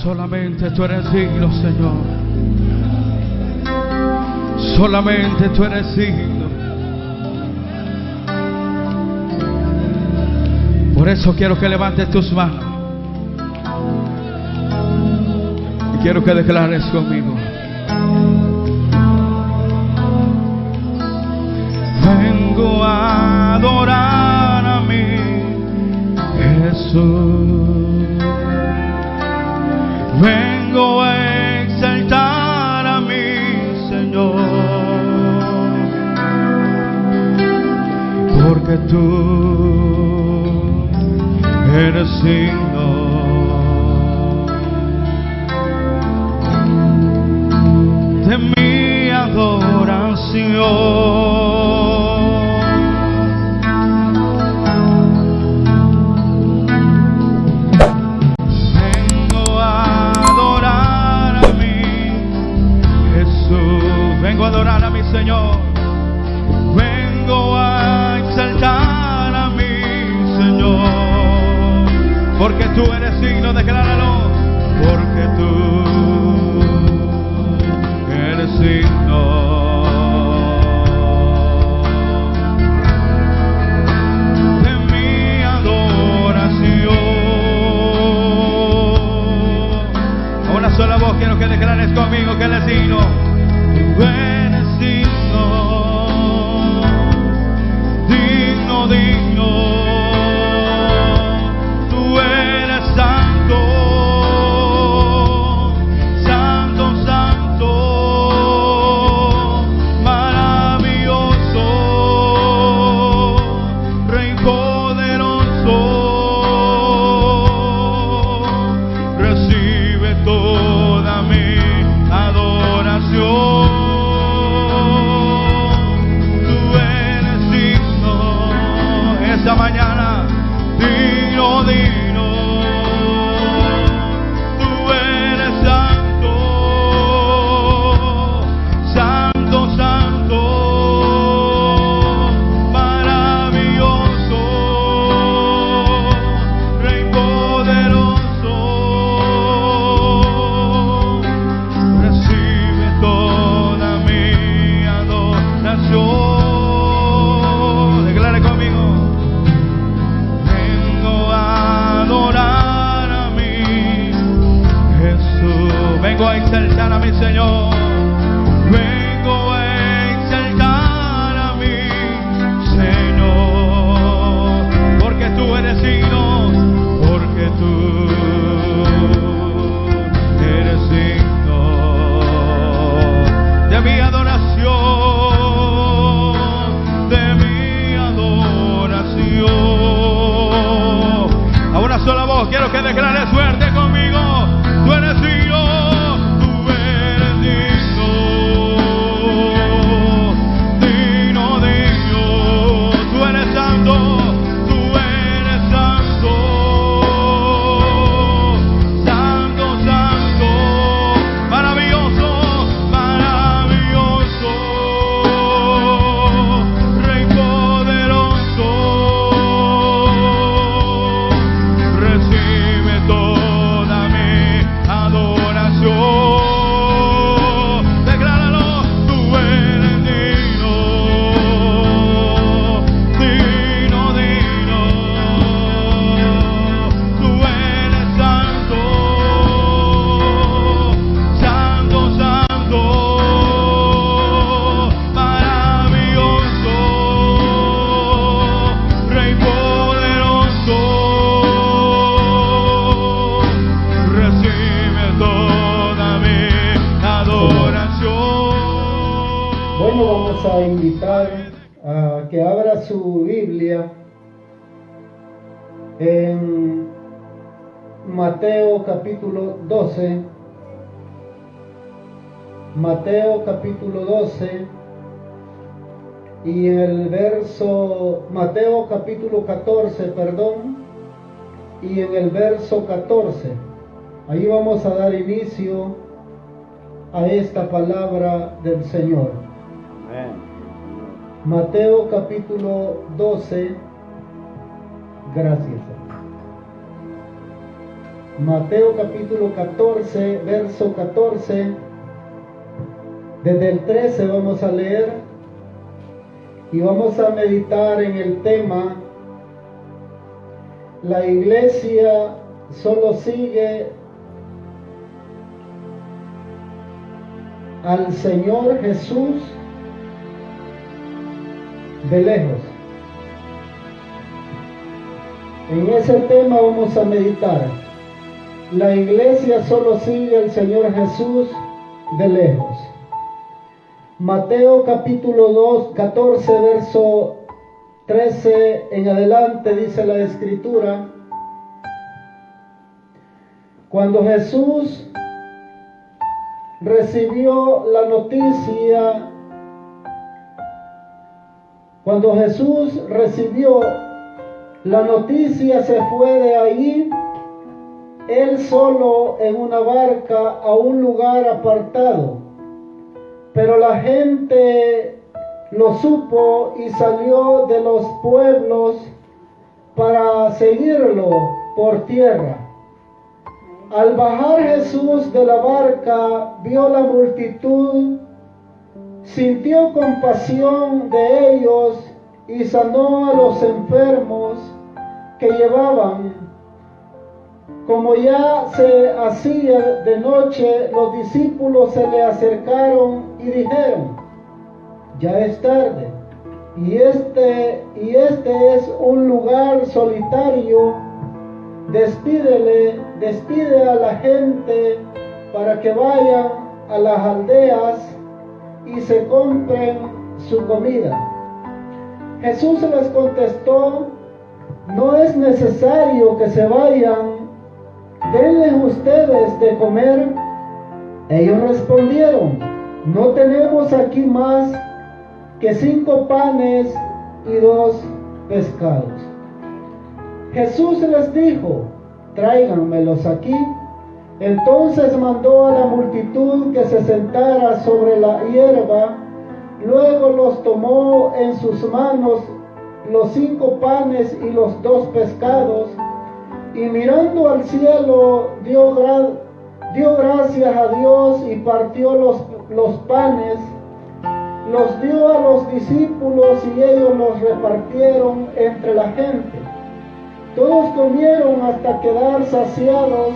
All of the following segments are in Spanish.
Solamente tú eres digno, Señor. Solamente tú eres digno. Por eso quiero que levantes tus manos y quiero que declares conmigo. Vengo a adorar a mi Jesús. Vengo a exaltar a mi Señor, porque tú eres digno de mi adoración. Vengo a adorar a mi Señor. Vengo a exaltar a mi Señor. Porque tú eres digno, decláralo. Porque tú eres digno de mi adoración. A una sola voz quiero que declares conmigo que Él es digno. Tú eres digno, digno, digno. Tú eres santo, santo, santo, maravilloso, Rey poderoso. Recibe toda mi adoración. Esta mañana, digno, digno, tú eres santo, santo, santo, maravilloso, Rey poderoso. Recibe toda mi adoración. Declare conmigo. Vengo a exaltar a mi Señor. Vengo a exaltar a mi Señor. Porque tú eres digno. Porque tú eres digno de mi adoración. De mi adoración. A una sola voz quiero que declares fuerte conmigo. Tú eres digno. A invitar a que abra su Biblia en Mateo capítulo 12. Mateo capítulo 12 y el verso, Mateo capítulo 14, perdón, y en el verso 14. Ahí vamos a dar inicio a esta palabra del Señor. Mateo capítulo 12. Gracias. Mateo capítulo 14, verso 14. Desde el 13 vamos a leer y vamos a meditar en el tema: la iglesia solo sigue al Señor Jesús de lejos. En ese tema vamos a meditar. La iglesia solo sigue al Señor Jesús de lejos. Mateo capítulo 2, 14, verso 13 en adelante dice la Escritura: cuando Jesús recibió la noticia, se fue de ahí, él solo en una barca a un lugar apartado. Pero la gente lo supo y salió de los pueblos para seguirlo por tierra. Al bajar Jesús de la barca, vio la multitud, sintió compasión de ellos y sanó a los enfermos que llevaban. Como ya se hacía de noche, los discípulos se le acercaron y dijeron: ya es tarde, y este es un lugar solitario. Despide a la gente para que vayan a las aldeas y se compren su comida. Jesús les contestó: no es necesario que se vayan, denles ustedes de comer. Ellos respondieron: no tenemos aquí más que 5 panes y 2 pescados. Jesús les dijo: tráiganmelos aquí. Entonces mandó a la multitud que se sentara sobre la hierba. Luego los tomó en sus manos los 5 panes y los 2 pescados, y mirando al cielo dio gracias a Dios y partió los panes, los dio a los discípulos y ellos los repartieron entre la gente. Todos comieron hasta quedar saciados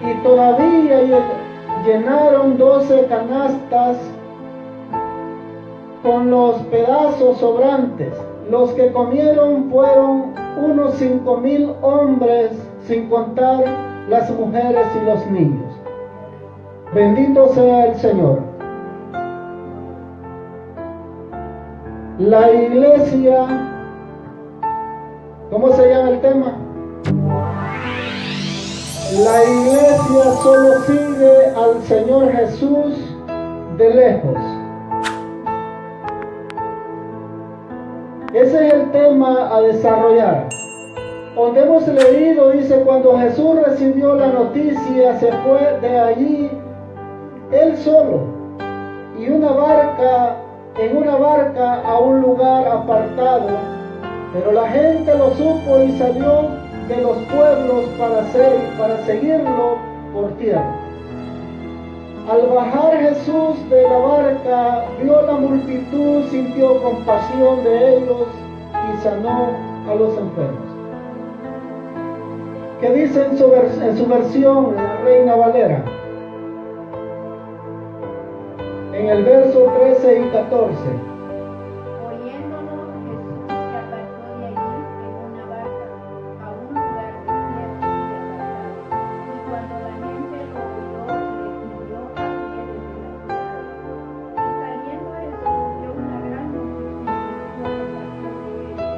y todavía llenaron 12 canastas con los pedazos sobrantes. Los que comieron fueron unos 5,000 hombres, sin contar las mujeres y los niños. Bendito sea el Señor. La iglesia, ¿cómo se llama el tema? La iglesia solo sigue al Señor Jesús de lejos. Ese es el tema a desarrollar. Donde hemos leído, dice: cuando Jesús recibió la noticia, se fue de allí, él solo, y en una barca a un lugar apartado. Pero la gente lo supo y salió de los pueblos para seguirlo por tierra. Al bajar Jesús de la barca, vio la multitud, sintió compasión de ellos y sanó a los enfermos. ¿Qué dice en su versión, la Reina Valera? En el verso 13 y 14. Oyéndolo, Jesús se apartó de allí en una barca a un lugar desierto y apartado. Y cuando la gente lo oyó, descendió a pie desde la ciudad. Y saliendo Jesús vio una gran multitud y tuvo compasión de ellos,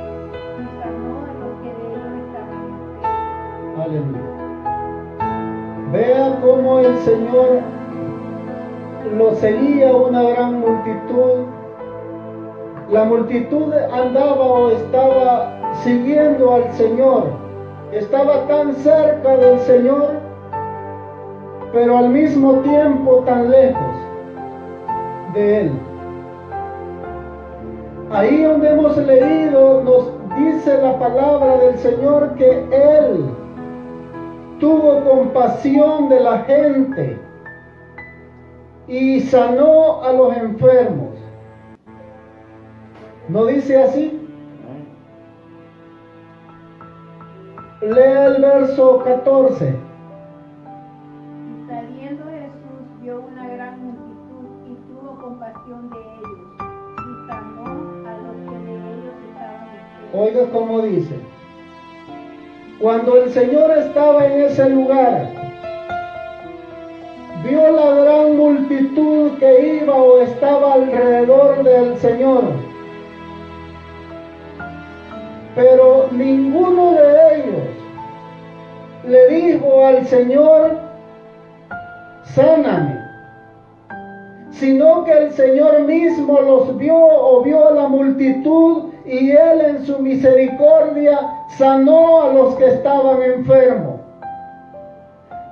y sanó a los que de ellos estaban enfermos. Aleluya. Vea cómo el Señor lo seguía una gran multitud. La multitud andaba o estaba siguiendo al Señor. Estaba tan cerca del Señor, pero al mismo tiempo tan lejos de Él. Ahí donde hemos leído, nos dice la palabra del Señor que Él tuvo compasión de la gente y sanó a los enfermos. ¿No dice así? Lea el verso 14. Saliendo Jesús vio una gran multitud y tuvo compasión de ellos y sanó a los que de ellos estaban enfermos. Oiga cómo dice. Cuando el Señor estaba en ese lugar, vio la gran multitud que iba o estaba alrededor del Señor. Pero ninguno de ellos le dijo al Señor, sáname, sino que el Señor mismo los vio o vio a la multitud y Él en su misericordia sanó a los que estaban enfermos.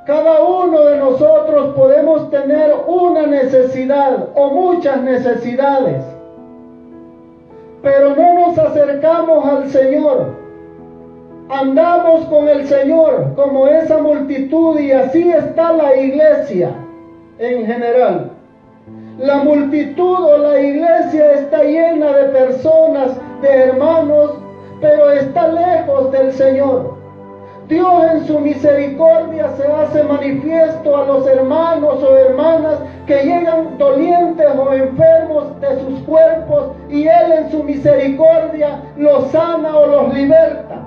Cada uno de nosotros podemos tener una necesidad o muchas necesidades, pero no nos acercamos al Señor. Andamos con el Señor como esa multitud, y así está la iglesia en general. La multitud o la iglesia está llena de personas, de hermanos, pero está lejos del Señor. Dios en su misericordia se hace manifiesto a los hermanos o hermanas que llegan dolientes o enfermos de sus cuerpos, y Él en su misericordia los sana o los liberta.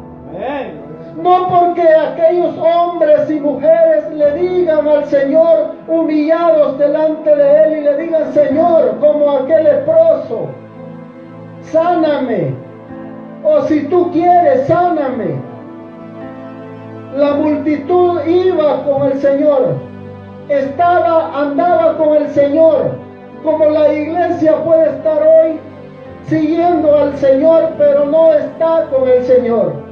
No porque aquellos hombres y mujeres le digan al Señor humillados delante de Él y le digan, Señor, como aquel leproso, sáname, o si tú quieres, sáname. La multitud iba con el Señor, andaba con el Señor, como la iglesia puede estar hoy siguiendo al Señor, pero no está con el Señor.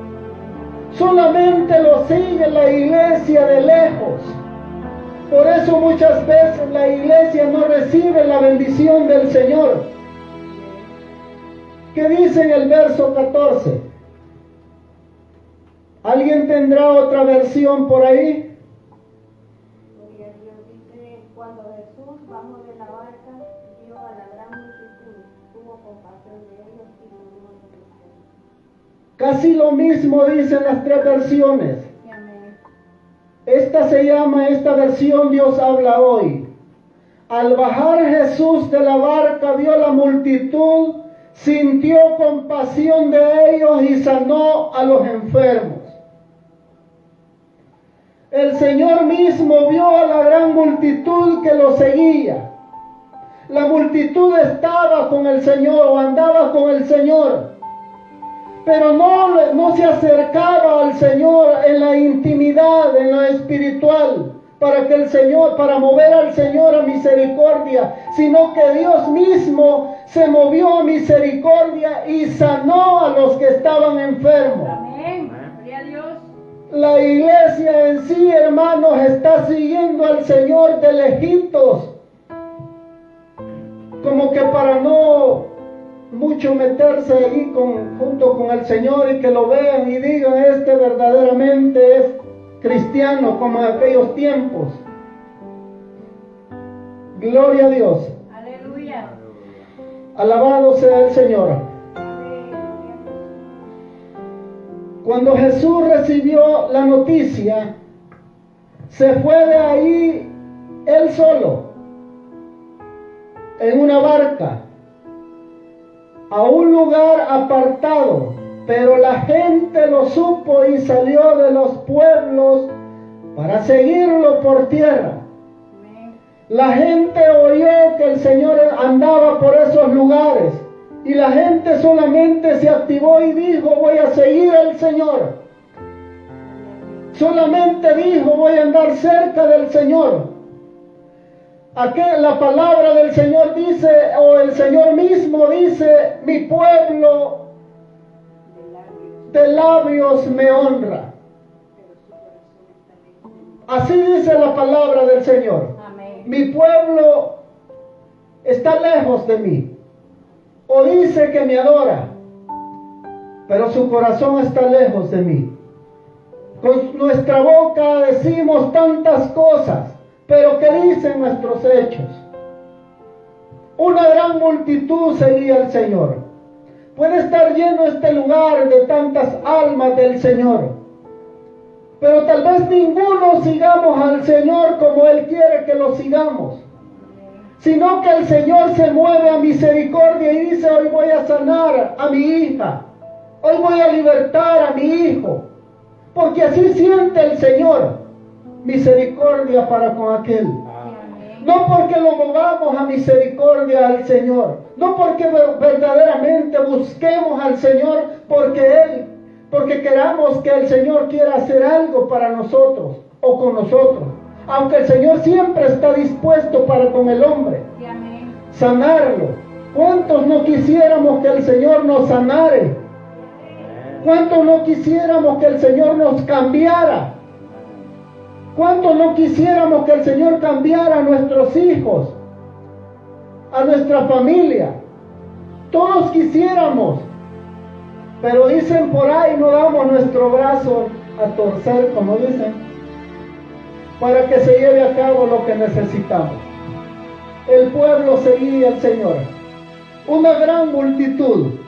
Solamente lo sigue la iglesia de lejos. Por eso muchas veces la iglesia no recibe la bendición del Señor. ¿Qué dice en el verso 14? ¿Alguien tendrá otra versión por ahí? Gloria a Dios. Dice, cuando Jesús bajó de la barca, vio a la gran multitud, tuvo compasión de ellos y sanó a los enfermos. Casi lo mismo dicen las tres versiones. Amén. Esta versión Dios habla hoy. Al bajar Jesús de la barca, vio la multitud, sintió compasión de ellos y sanó a los enfermos. El Señor mismo vio a la gran multitud que lo seguía. La multitud estaba con el Señor o andaba con el Señor, pero no se acercaba al Señor en la intimidad, en lo espiritual, para mover al Señor a misericordia, sino que Dios mismo se movió a misericordia y sanó a los que estaban enfermos. Amén. Gloria a Dios. La iglesia en sí, hermanos, está siguiendo al Señor de lejitos, como que para no mucho meterse ahí junto con el Señor y que lo vean y digan, este verdaderamente es cristiano, como en aquellos tiempos. Gloria a Dios. Aleluya. Alabado sea el Señor. Cuando Jesús recibió la noticia, se fue de ahí él solo, en una barca, a un lugar apartado, pero la gente lo supo y salió de los pueblos para seguirlo por tierra. La gente oyó que el Señor andaba por esos lugares. Y la gente solamente se activó y dijo, voy a seguir al Señor. Solamente dijo, voy a andar cerca del Señor. Aquí la palabra del Señor dice, o el Señor mismo dice, mi pueblo de labios me honra. Así dice la palabra del Señor. Amén. Mi pueblo está lejos de mí. o dice que me adora, pero su corazón está lejos de mí. Con nuestra boca decimos tantas cosas, pero ¿qué dicen nuestros hechos? Una gran multitud seguía al Señor. Puede estar lleno este lugar de tantas almas del Señor, pero tal vez ninguno sigamos al Señor como Él quiere que lo sigamos, sino que el Señor se mueve a misericordia y dice: hoy voy a sanar a mi hija, hoy voy a libertar a mi hijo, porque así siente el Señor, misericordia para con aquel. No porque lo movamos a misericordia al Señor, no porque verdaderamente busquemos al Señor porque queramos que el Señor quiera hacer algo para nosotros o con nosotros, aunque el Señor siempre está dispuesto para con el hombre sanarlo. ¿Cuántos no quisiéramos que el Señor nos sanare? ¿Cuántos no quisiéramos que el Señor nos cambiara? ¿Cuántos no quisiéramos que el Señor cambiara a nuestros hijos, a nuestra familia? Todos quisiéramos, pero dicen por ahí, no damos nuestro brazo a torcer, como dicen, para que se lleve a cabo lo que necesitamos. El pueblo seguía al Señor, una gran multitud.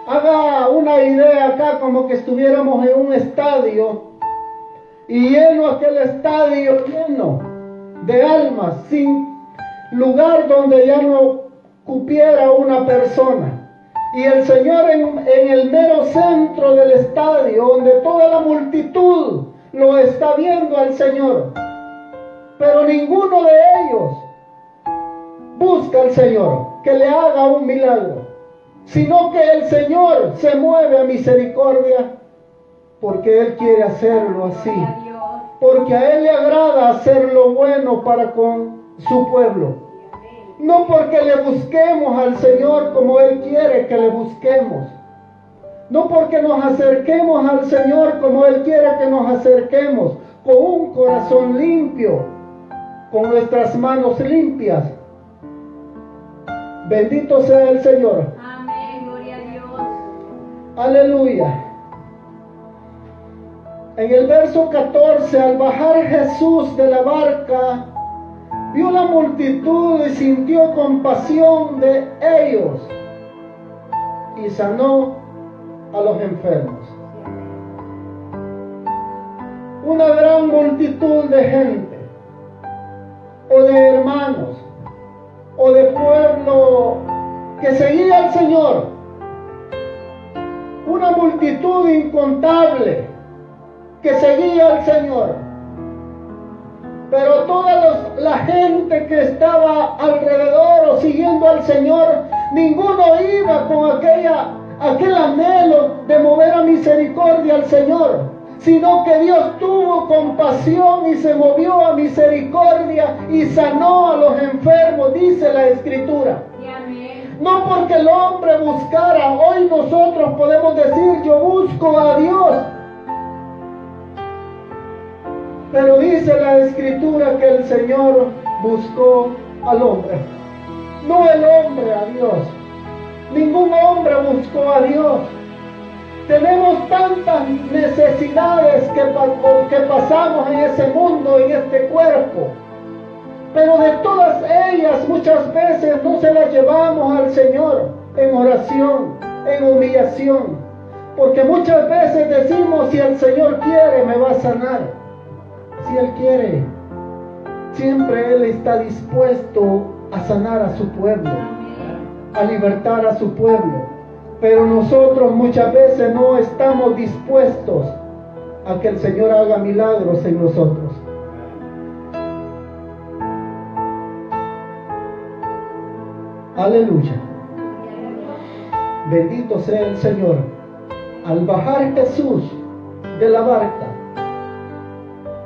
Haga una idea acá como que estuviéramos en un estadio y lleno aquel estadio, lleno de almas, sin lugar donde ya no cupiera una persona. Y el Señor en el mero centro del estadio, donde toda la multitud lo está viendo al Señor. Pero ninguno de ellos busca al Señor que le haga un milagro, sino que el Señor se mueve a misericordia, porque Él quiere hacerlo así, porque a Él le agrada hacer lo bueno para con su pueblo. No porque le busquemos al Señor como Él quiere que le busquemos, no porque nos acerquemos al Señor como Él quiere que nos acerquemos, con un corazón limpio, con nuestras manos limpias. Bendito sea el Señor. Amén, gloria a Dios. Aleluya. En el verso 14, al bajar Jesús de la barca, vio la multitud y sintió compasión de ellos y sanó a los enfermos. Una gran multitud de gente, o de hermanos, o de pueblo que seguía al Señor. Una multitud incontable que seguía al Señor. Pero toda la gente que estaba alrededor o siguiendo al Señor, ninguno iba con aquel anhelo de mover a misericordia al Señor, sino que Dios tuvo compasión y se movió a misericordia y sanó a los enfermos, dice la Escritura. No porque el hombre buscara, hoy nosotros podemos decir: yo busco a Dios. Pero dice la Escritura que el Señor buscó al hombre, no el hombre a Dios. Ningún hombre buscó a Dios. Tenemos tantas necesidades que pasamos en ese mundo, en este cuerpo, pero de todas ellas muchas veces no se las llevamos al Señor en oración, en humillación, porque muchas veces decimos: si el Señor quiere me va a sanar. Si Él quiere, siempre Él está dispuesto a sanar a su pueblo, a libertar a su pueblo. Pero nosotros muchas veces no estamos dispuestos a que el Señor haga milagros en nosotros. Aleluya. Bendito sea el Señor. Al bajar Jesús de la barca,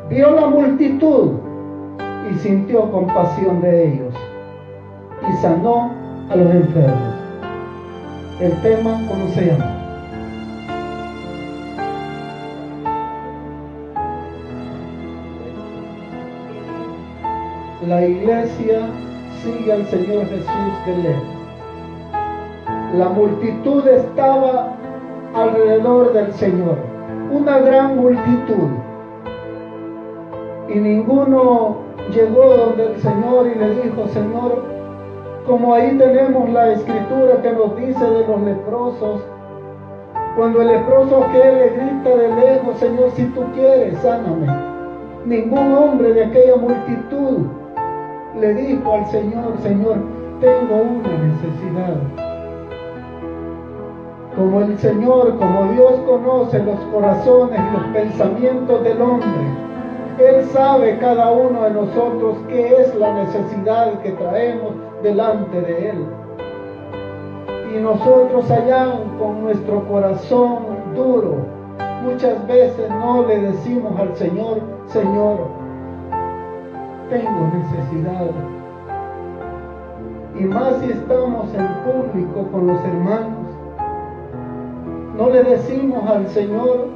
vio la multitud y sintió compasión de ellos y sanó a los enfermos. El tema, ¿cómo se llama? La iglesia sigue al Señor Jesús de lejos. La multitud estaba alrededor del Señor, una gran multitud. Y ninguno llegó donde el Señor y le dijo: Señor, como ahí tenemos la escritura que nos dice de los leprosos, cuando el leproso que le grita de lejos: Señor, si tú quieres, sáname. Ningún hombre de aquella multitud le dijo al Señor: Señor, tengo una necesidad. Como el Señor, como Dios conoce los corazones y los pensamientos del hombre, Él sabe cada uno de nosotros qué es la necesidad que traemos delante de Él. Y nosotros allá con nuestro corazón duro, muchas veces no le decimos al Señor: Señor, tengo necesidad. Y más si estamos en público con los hermanos, no le decimos al Señor: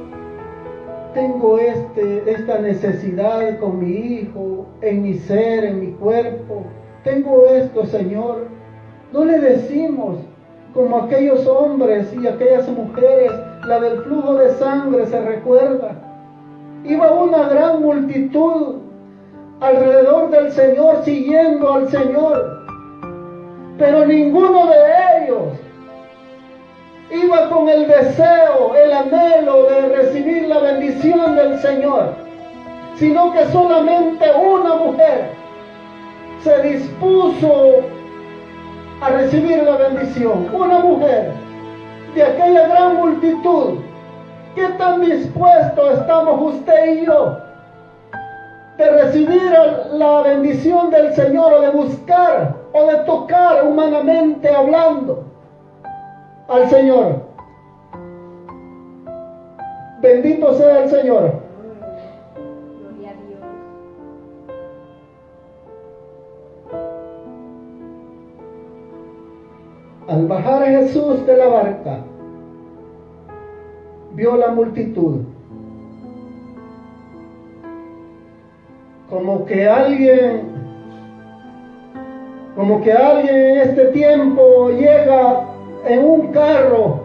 tengo esta necesidad con mi hijo, en mi ser, en mi cuerpo. Tengo esto, Señor. No le decimos como aquellos hombres y aquellas mujeres. La del flujo de sangre, se recuerda. Iba una gran multitud alrededor del Señor, siguiendo al Señor. Pero ninguno de ellos iba con el deseo, el anhelo de recibir la bendición del Señor, sino que solamente una mujer se dispuso a recibir la bendición. Una mujer de aquella gran multitud. ¿Qué tan dispuestos estamos usted y yo de recibir la bendición del Señor, o de buscar o de tocar humanamente hablando al Señor? Bendito sea el Señor. Gloria a Dios. Al bajar a Jesús de la barca, vio la multitud. Como que alguien en este tiempo llega en un carro,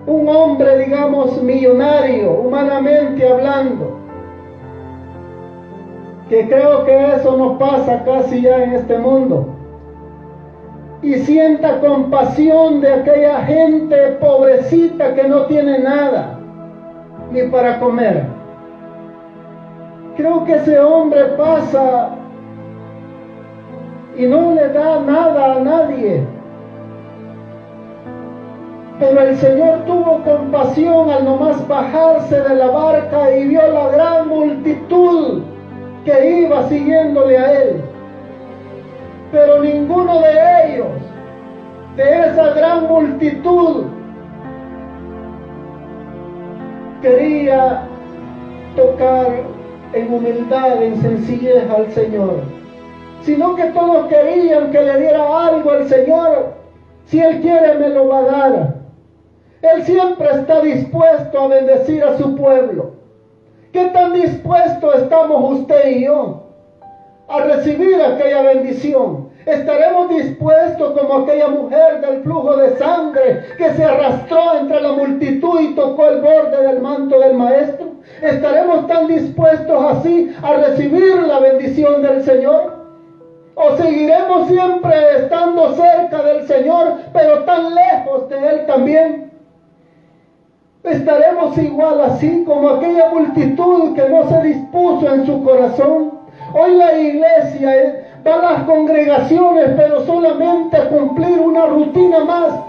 un hombre, digamos, millonario, humanamente hablando, que creo que eso nos pasa casi ya en este mundo, y sienta compasión de aquella gente pobrecita que no tiene nada ni para comer. Creo que ese hombre pasa y no le da nada a nadie. Pero el Señor tuvo compasión al nomás bajarse de la barca y vio la gran multitud que iba siguiéndole a Él. Pero ninguno de ellos, de esa gran multitud, quería tocar en humildad, en sencillez al Señor, sino que todos querían que le diera algo al Señor. Si Él quiere, me lo va a dar. Él siempre está dispuesto a bendecir a su pueblo. ¿Qué tan dispuestos estamos usted y yo a recibir aquella bendición? ¿Estaremos dispuestos como aquella mujer del flujo de sangre que se arrastró entre la multitud y tocó el borde del manto del Maestro? ¿Estaremos tan dispuestos así a recibir la bendición del Señor? ¿O seguiremos siempre estando cerca del Señor, pero tan lejos de Él también? ¿Estaremos igual así como aquella multitud que no se dispuso en su corazón? Hoy la iglesia va a las congregaciones, pero solamente a cumplir una rutina más.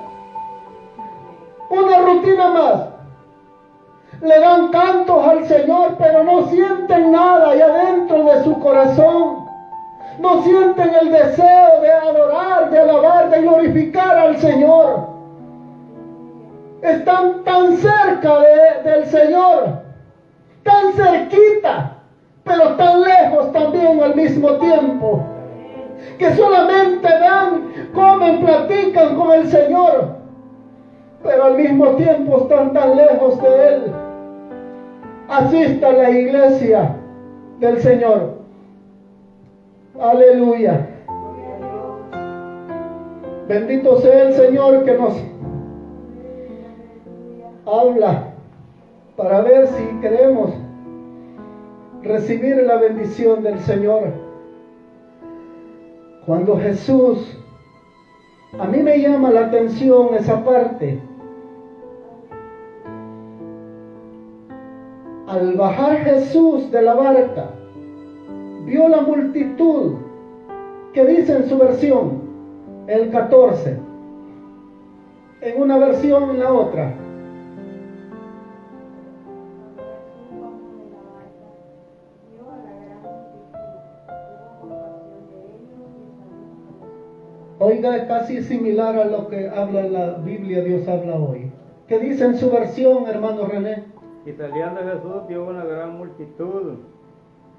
Una rutina más. Le dan cantos al Señor, pero no sienten nada allá dentro de su corazón. No sienten el deseo de adorar, de alabar, de glorificar al Señor. Están tan cerca del Señor, tan cerquita, pero tan lejos también al mismo tiempo, que solamente dan, comen, platican con el Señor, pero al mismo tiempo están tan lejos de Él. Asista a la iglesia del Señor. Aleluya. Bendito sea el Señor que nos habla para ver si queremos recibir la bendición del Señor. Cuando Jesús, a mí me llama la atención esa parte. Al bajar Jesús de la barca, vio la multitud, que dice en su versión, el 14, en una versión en la otra. Oiga, es casi similar a lo que habla la Biblia, Dios habla hoy. ¿Qué dice en su versión, hermano René? Y saliendo Jesús vio una gran multitud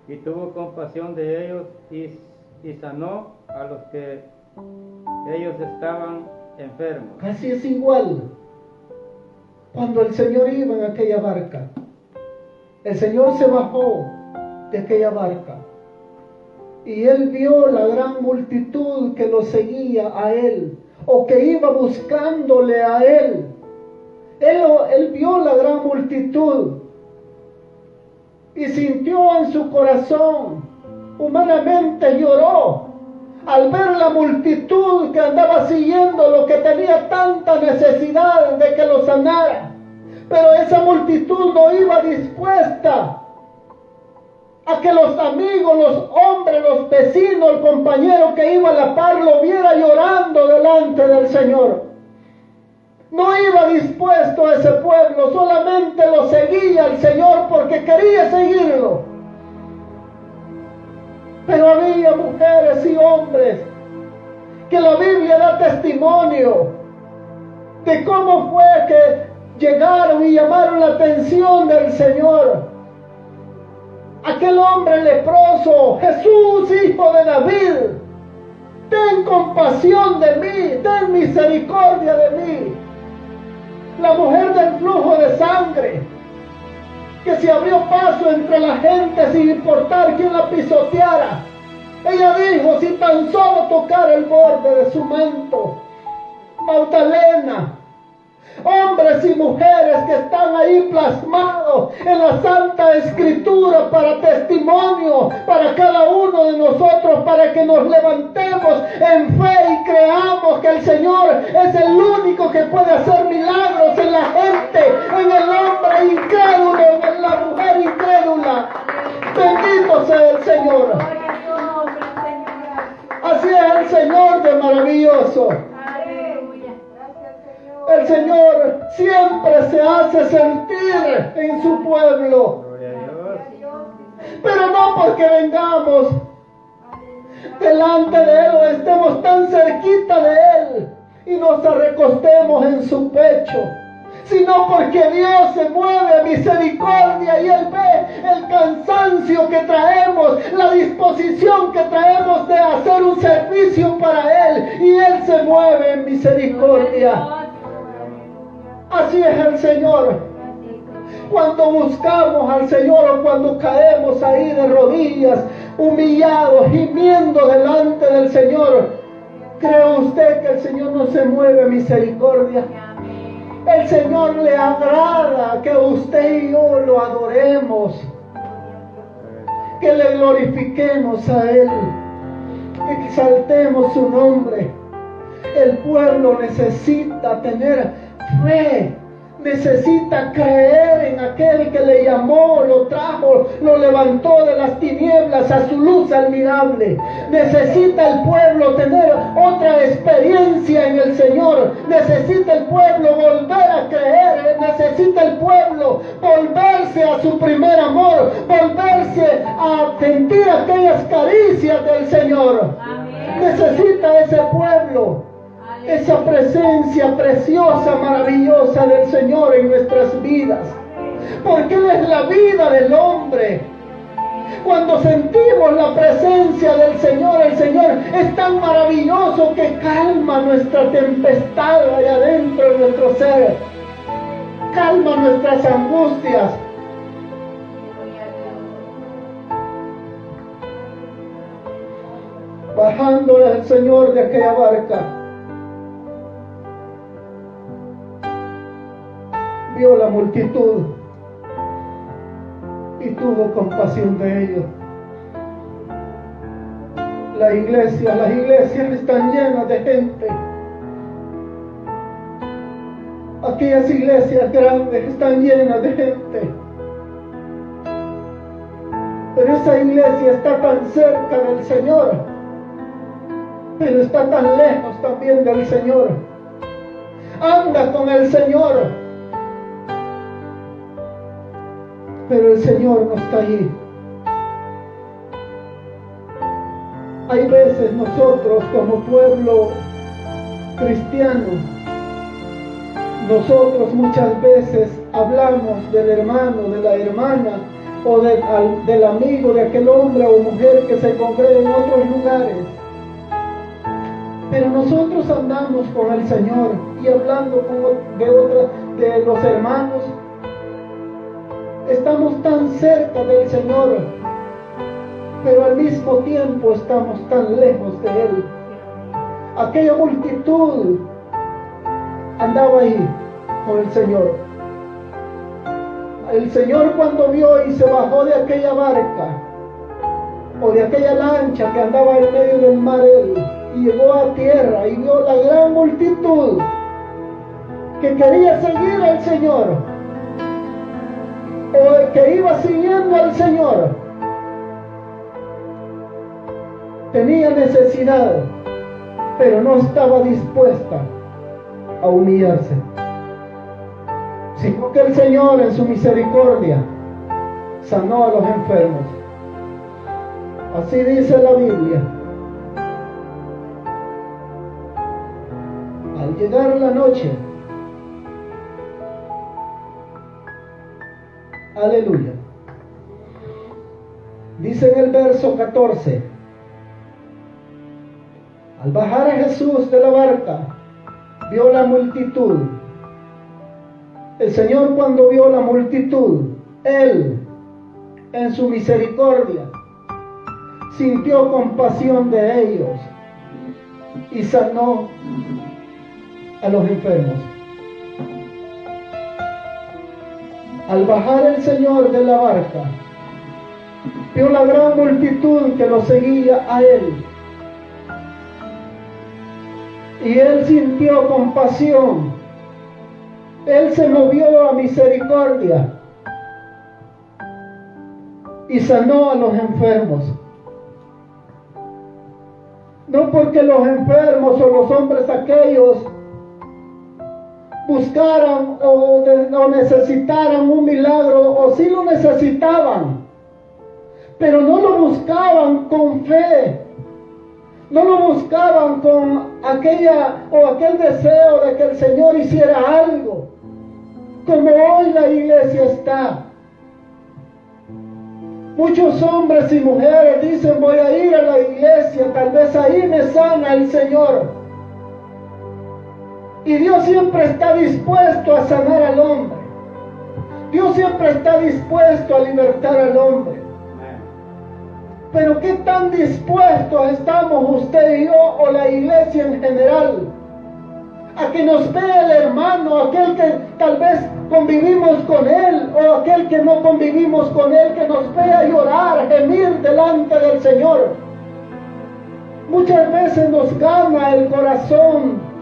y tuvo compasión de ellos y sanó a los que ellos estaban enfermos. Casi es igual. Cuando el Señor iba en aquella barca, el Señor se bajó de aquella barca y Él vio la gran multitud que lo seguía a Él o que iba buscándole a Él. Él vio la gran multitud y sintió en su corazón, humanamente lloró al ver la multitud que andaba siguiendo lo que tenía tanta necesidad de que lo sanara. Pero esa multitud no iba dispuesta a que los amigos, los hombres, los vecinos, el compañero que iba a la par lo viera llorando delante del Señor. No iba dispuesto a ese pueblo, solamente lo seguía el Señor porque quería seguirlo. Pero había mujeres y hombres que la Biblia da testimonio de cómo fue que llegaron y llamaron la atención del Señor. Aquel hombre leproso, Jesús, hijo de David, ten compasión de mí, ten misericordia de mí. La mujer del flujo de sangre, que se abrió paso entre la gente sin importar quién la pisoteara. Ella dijo, si tan solo tocara el borde de su manto. Magdalena, hombres y mujeres que están ahí plasmados en la Santa Escritura para testimonio para cada uno de nosotros, para que nos levantemos en fe y creamos que el Señor es el único que puede hacer milagros en la gente, en el hombre incrédulo, en la mujer incrédula. Bendito sea el Señor. Así es el Señor de maravilloso. El Señor siempre se hace sentir en su pueblo. Gloria a Dios. Pero no porque vengamos delante de Él o estemos tan cerquita de Él y nos recostemos en su pecho, sino porque Dios se mueve a misericordia y Él ve el cansancio que traemos, la disposición que traemos de hacer un servicio para Él, y Él se mueve en misericordia. Así es el Señor. Cuando buscamos al Señor o cuando caemos ahí de rodillas, humillados, gimiendo delante del Señor, ¿cree usted que el Señor no se mueve a misericordia? El Señor le agrada que usted y yo lo adoremos, que le glorifiquemos a Él, que exaltemos su nombre. El pueblo necesita tener fe, necesita creer en aquel que le llamó, lo trajo, lo levantó de las tinieblas a su luz admirable. Necesita el pueblo tener otra experiencia en el Señor. Necesita el pueblo volver a creer. Necesita el pueblo volverse a su primer amor, volverse a sentir aquellas caricias del Señor. Amén. Necesita ese pueblo esa presencia preciosa, maravillosa del Señor en nuestras vidas, porque Él es la vida del hombre. Cuando sentimos la presencia del Señor, el Señor es tan maravilloso que calma nuestra tempestad allá adentro de nuestro ser, calma nuestras angustias. Bajando el Señor de aquella barca, vio la multitud y tuvo compasión de ellos. Las iglesias están llenas de gente. Aquellas iglesias grandes están llenas de gente. Pero esa iglesia está tan cerca del Señor, pero está tan lejos también del Señor. Anda con el Señor, pero el Señor no está allí. Hay veces nosotros como pueblo cristiano, nosotros muchas veces hablamos del hermano, de la hermana, o del amigo, de aquel hombre o mujer que se congrega en otros lugares. Pero nosotros andamos con el Señor y hablando de los hermanos. Estamos tan cerca del Señor, pero al mismo tiempo estamos tan lejos de Él. Aquella multitud andaba ahí con el Señor. El Señor, cuando vio y se bajó de aquella barca o de aquella lancha que andaba en medio del mar, Él, y llegó a tierra y vio la gran multitud que quería seguir al Señor o que iba siguiendo al Señor, tenía necesidad, pero no estaba dispuesta a humillarse, sino que el Señor en su misericordia sanó a los enfermos. Así dice la Biblia. Al llegar la noche, aleluya, dice en el verso 14, al bajar a Jesús de la barca, vio la multitud. El Señor, cuando vio la multitud, Él, en su misericordia, sintió compasión de ellos y sanó a los enfermos. Al bajar el Señor de la barca, vio la gran multitud que lo seguía a Él. Y Él sintió compasión. Él se movió a misericordia y sanó a los enfermos. No porque los enfermos o los hombres aquellos buscaran o necesitaran un milagro, o sí lo necesitaban, pero no lo buscaban con fe, no lo buscaban con aquel deseo de que el Señor hiciera algo, como hoy la iglesia está. Muchos hombres y mujeres dicen: voy a ir a la iglesia, tal vez ahí me sana el Señor. Y Dios siempre está dispuesto a sanar al hombre. Dios siempre está dispuesto a libertar al hombre. Pero ¿qué tan dispuestos estamos usted y yo, o la iglesia en general, a que nos vea el hermano, aquel que tal vez convivimos con él, o aquel que no convivimos con él, que nos vea llorar, gemir delante del Señor? Muchas veces nos gana el corazón,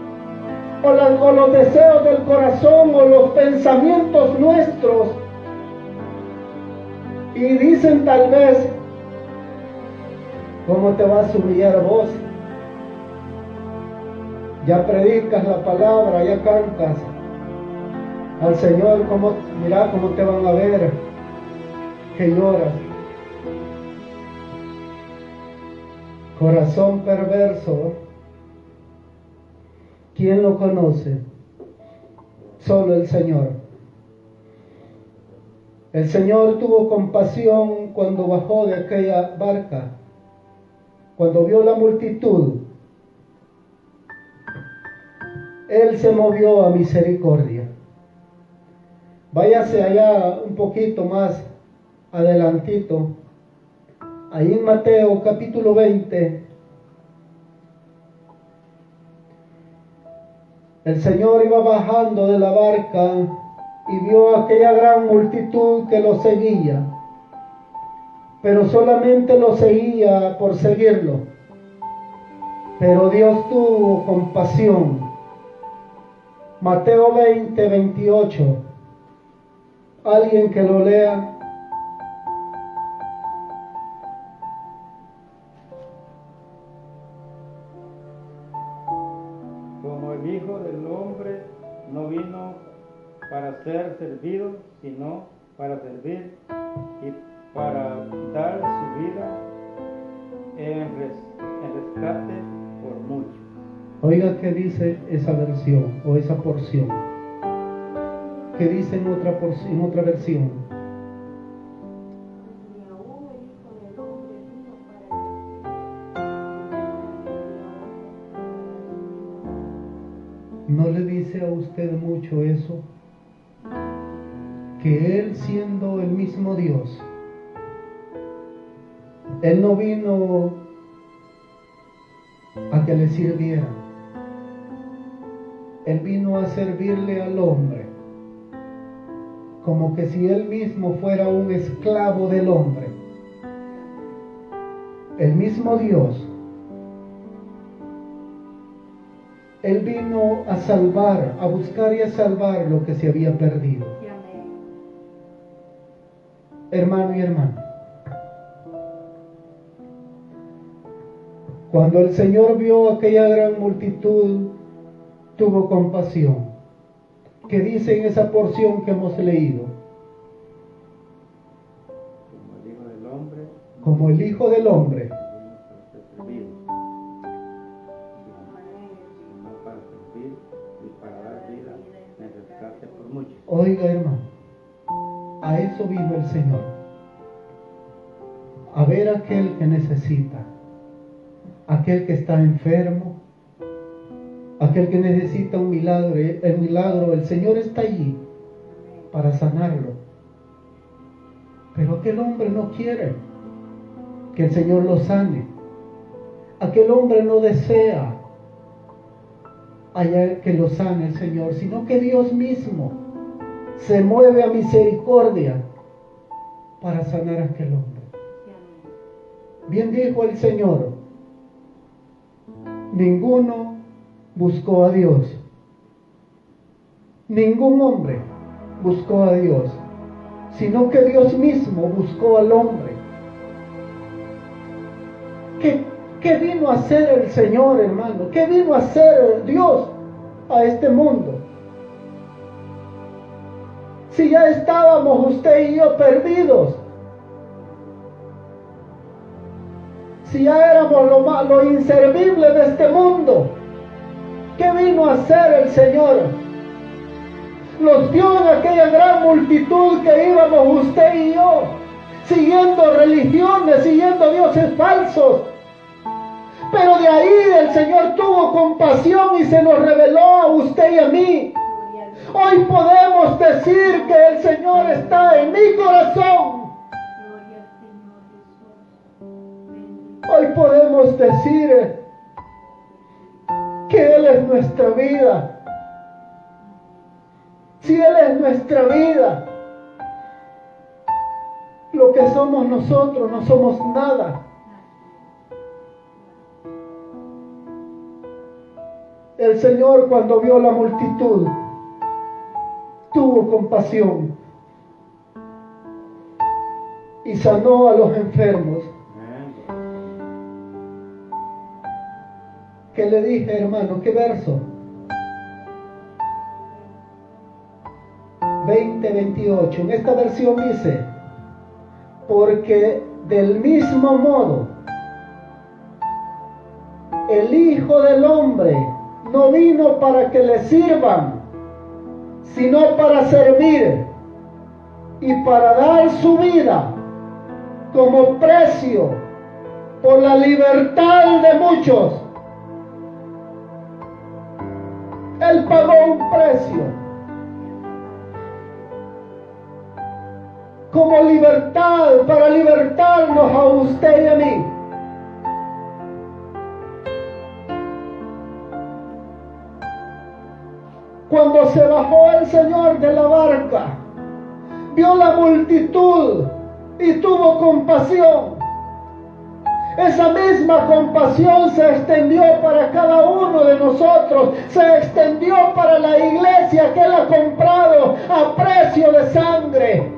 o los deseos del corazón, o los pensamientos nuestros, y dicen tal vez: ¿cómo te vas a humillar vos? Ya predicas la palabra, ya cantas al Señor, mira cómo te van a ver, que lloras. Corazón perverso, ¿quién lo conoce? Solo el Señor. El Señor tuvo compasión cuando bajó de aquella barca, cuando vio la multitud. Él se movió a misericordia. Váyase allá un poquito más adelantito, ahí en Mateo capítulo 20. El Señor iba bajando de la barca y vio aquella gran multitud que lo seguía, pero solamente lo seguía por seguirlo. Pero Dios tuvo compasión. Mateo 20, 28. Alguien que lo lea. Como el Hijo del Hombre no vino para ser servido, sino para servir y para dar su vida en rescate por muchos. Oiga qué dice esa versión o esa porción. ¿Qué dice en otra versión? Ni aún el Hijo del Hombre vino para ¿No le dice a usted mucho eso? Que Él, siendo el mismo Dios, Él no vino a que le sirviera. Él vino a servirle al hombre, como que si Él mismo fuera un esclavo del hombre. El mismo Dios, Él vino a salvar, a buscar y a salvar lo que se había perdido. Hermano y hermana, cuando el Señor vio aquella gran multitud, tuvo compasión. ¿Qué dice en esa porción que hemos leído? Como el Hijo del Hombre Como el Hijo del Hombre vino para ser servido, sino para servir y para dar vida en rescate por muchos. Oiga, hermano, a eso vino el Señor, a ver a aquel que necesita, aquel que está enfermo, aquel que necesita un milagro. El Señor está allí para sanarlo. Pero aquel hombre no quiere que el Señor lo sane. Aquel hombre no desea allá que lo sane el Señor, sino que Dios mismo se mueve a misericordia para sanar a aquel hombre. Bien dijo el Señor, ninguno buscó a Dios, ningún hombre buscó a Dios, sino que Dios mismo buscó al hombre. ¿Qué vino a hacer el Señor, hermano? ¿Qué vino a hacer Dios a este mundo? Si ya estábamos usted y yo perdidos, si ya éramos lo inservible de este mundo, ¿qué vino a hacer el Señor? Los vio en aquella gran multitud que íbamos usted y yo, siguiendo religiones, siguiendo dioses falsos. Pero de ahí el Señor tuvo compasión y se nos reveló a usted y a mí. Hoy podemos decir que el Señor está en mi corazón. Hoy podemos decir que Él es nuestra vida. Si Él es nuestra vida, lo que somos nosotros no somos nada. El Señor, cuando vio la multitud, tuvo compasión y sanó a los enfermos. ¿Qué le dije, hermano? ¿Qué verso? 20:28. En esta versión dice, porque del mismo modo el Hijo del Hombre no vino para que le sirvan, sino para servir y para dar su vida como precio por la libertad de muchos. Él pagó un precio como libertad, para libertarnos a usted y a mí. Cuando se bajó el Señor de la barca, vio la multitud y tuvo compasión. Esa misma compasión se extendió para cada uno de nosotros, se extendió para la iglesia que Él ha comprado a precio de sangre.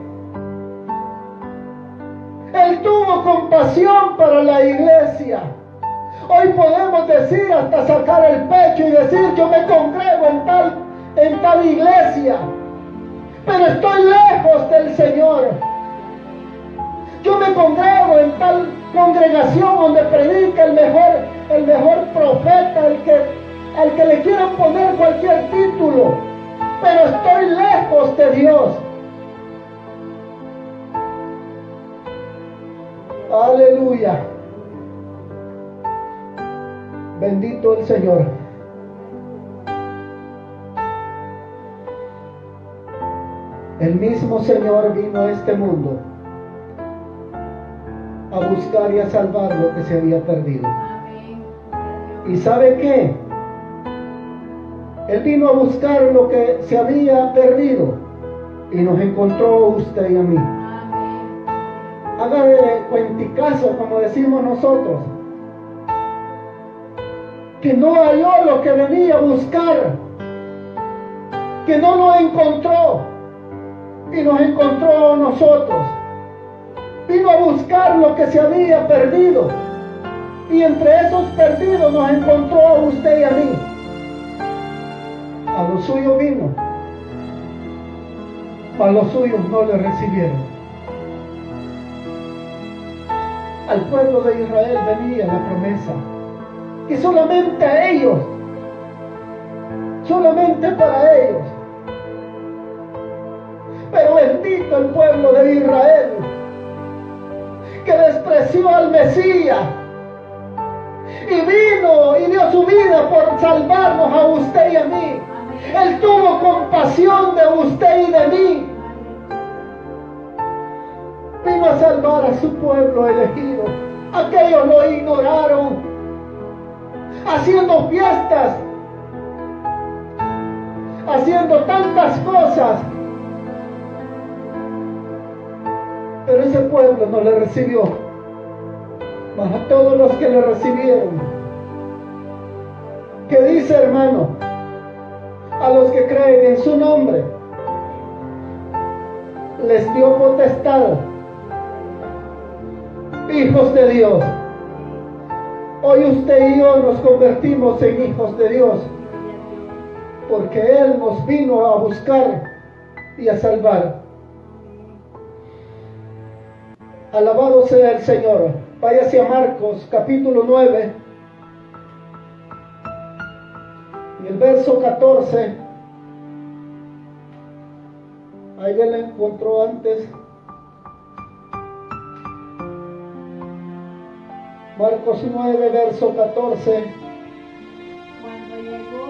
Él tuvo compasión para la iglesia. Hoy podemos decir, hasta sacar el pecho y decir, yo me congrego en tal iglesia, pero estoy lejos del Señor. Yo me congrego en tal congregación donde predica el mejor profeta, al que le quieran poner cualquier título, pero estoy lejos de Dios. Aleluya. Bendito el Señor. El mismo Señor vino a este mundo a buscar y a salvar lo que se había perdido. ¿Y sabe qué? Él vino a buscar lo que se había perdido y nos encontró usted y a mí. Haga de cuenticazo, como decimos nosotros, que no halló lo que venía a buscar, que no lo encontró y nos encontró a nosotros. Vino a buscar lo que se había perdido y entre esos perdidos nos encontró a usted y a mí. A los suyos vino, a los suyos no le recibieron. Al pueblo de Israel venía la promesa que solamente a ellos, solamente para ellos. Pero bendito el pueblo de Israel, que despreció al Mesías y vino y dio su vida por salvarnos a usted y a mí. Él tuvo compasión de usted y de mí. Vino a salvar a su pueblo elegido. Aquellos lo ignoraron, haciendo fiestas, haciendo tantas cosas. Pero ese pueblo no le recibió. Mas a todos los que le recibieron, ¿qué dice, hermano? A los que creen en su nombre, les dio potestad, hijos de Dios. Hoy usted y yo nos convertimos en hijos de Dios, porque Él nos vino a buscar y a salvar. Alabado sea el Señor. Váyase a Marcos capítulo 9 y el verso 14. Ahí él la encontró antes. Marcos 9, verso 14. Cuando llegó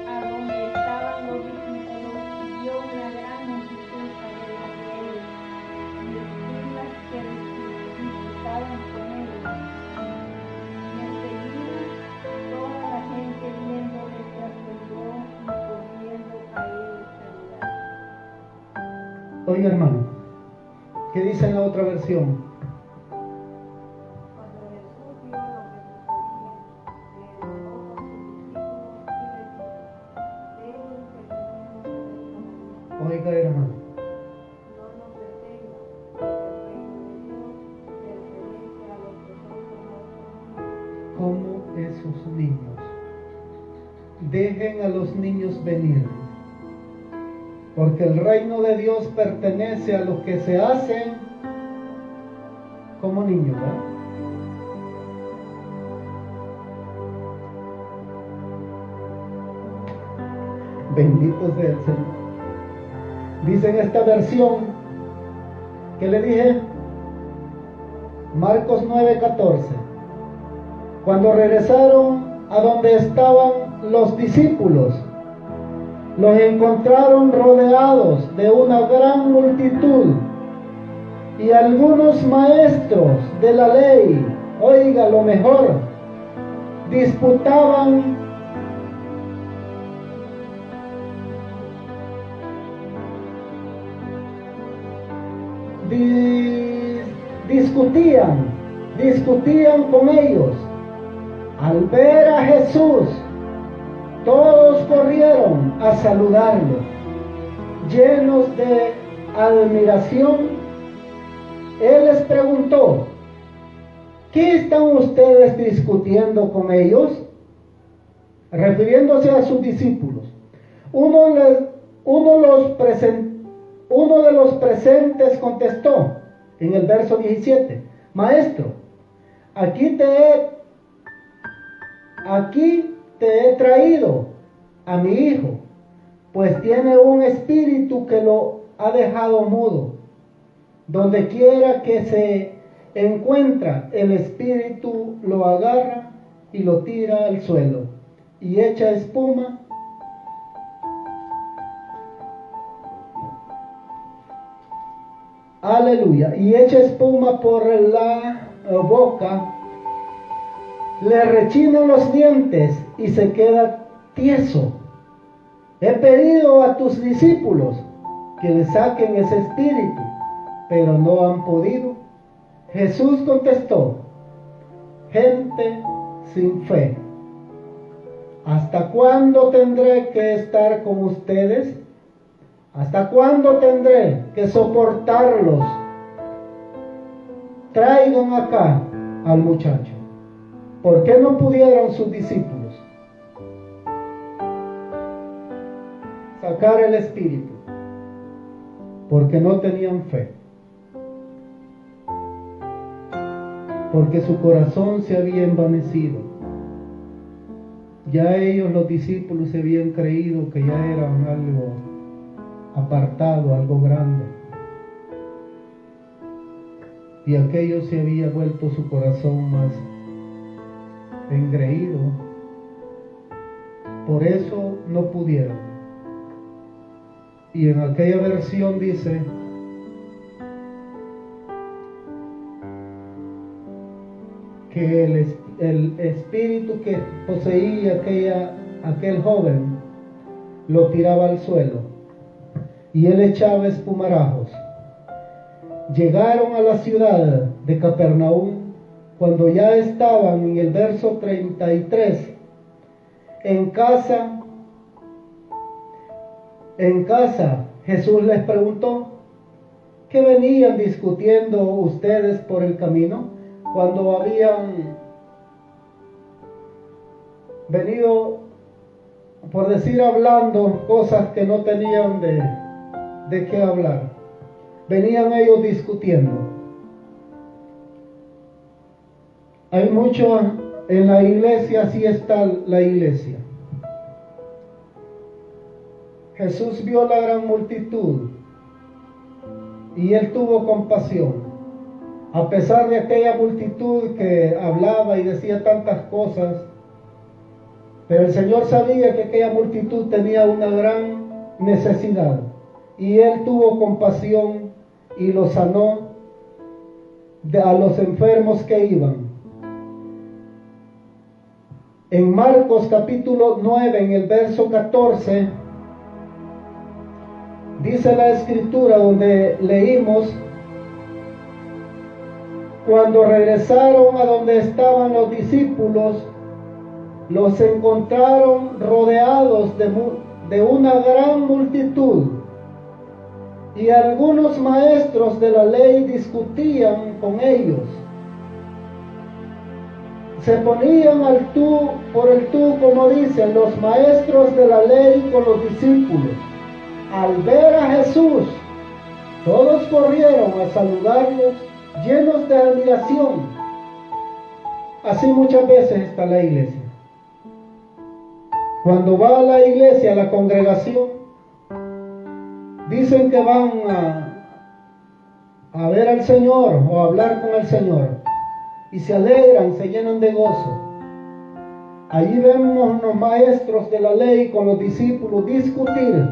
a donde estaban los discípulos, vio una gran multitud alrededor de él y escribas que disputaban con él. Y enseguida toda la gente viéndole se asombró y corriendo a él saludar. Oiga, hermano, ¿qué dice en la otra versión? Oiga, hermano, como esos niños, dejen a los niños venir, porque el reino de Dios pertenece a los que se hacen como niños, ¿verdad? Bendito sea el Señor. Dice en esta versión que le dije, Marcos 9:14, cuando regresaron a donde estaban los discípulos, los encontraron rodeados de una gran multitud y algunos maestros de la ley, oiga lo mejor, disputaban discutían con ellos. Al ver a Jesús, todos corrieron a saludarlo, llenos de admiración. Él les preguntó: ¿qué están ustedes discutiendo con ellos? Refiriéndose a sus discípulos. Uno de los presentes contestó en el verso 17: Maestro, aquí te he traído a mi hijo, pues tiene un espíritu que lo ha dejado mudo. Donde quiera que se encuentra, el espíritu lo agarra y lo tira al suelo y echa espuma. Aleluya. Y echa espuma por la boca, le rechinan los dientes y se queda tieso. He pedido a tus discípulos que le saquen ese espíritu, pero no han podido. Jesús contestó: gente sin fe, ¿hasta cuándo tendré que estar con ustedes? ¿Hasta cuándo tendré que soportarlos? Traigan acá al muchacho. ¿Por qué no pudieron sus discípulos sacar el espíritu? Porque no tenían fe. Porque su corazón se había envanecido. Ya ellos, los discípulos, se habían creído que ya eran algo apartado, algo grande. Y aquello se había vuelto su corazón más engreído. Por eso no pudieron. Y en aquella versión dice que el espíritu que poseía aquel joven lo tiraba al suelo y él echaba espumarajos. Llegaron a la ciudad de Capernaum. Cuando ya estaban en el verso 33, en casa, Jesús les preguntó: ¿qué venían discutiendo ustedes por el camino? Cuando habían venido, por decir, hablando cosas que no tenían de qué hablar. Venían ellos discutiendo. Hay mucho en la iglesia, así está la iglesia. Jesús vio la gran multitud y él tuvo compasión. A pesar de aquella multitud que hablaba y decía tantas cosas, pero el Señor sabía que aquella multitud tenía una gran necesidad y él tuvo compasión y lo sanó a los enfermos que iban. En Marcos capítulo 9, en el verso 14, dice la escritura donde leímos: cuando regresaron a donde estaban los discípulos, los encontraron rodeados de una gran multitud, y algunos maestros de la ley discutían con ellos. Se ponían al tú por el tú, como dicen los maestros de la ley con los discípulos. Al ver a Jesús, todos corrieron a saludarlos, llenos de admiración. Así muchas veces está la iglesia. Cuando va a la iglesia, a la congregación, dicen que van a ver al Señor o a hablar con el Señor, y se alegran, se llenan de gozo. Allí vemos los maestros de la ley con los discípulos discutir,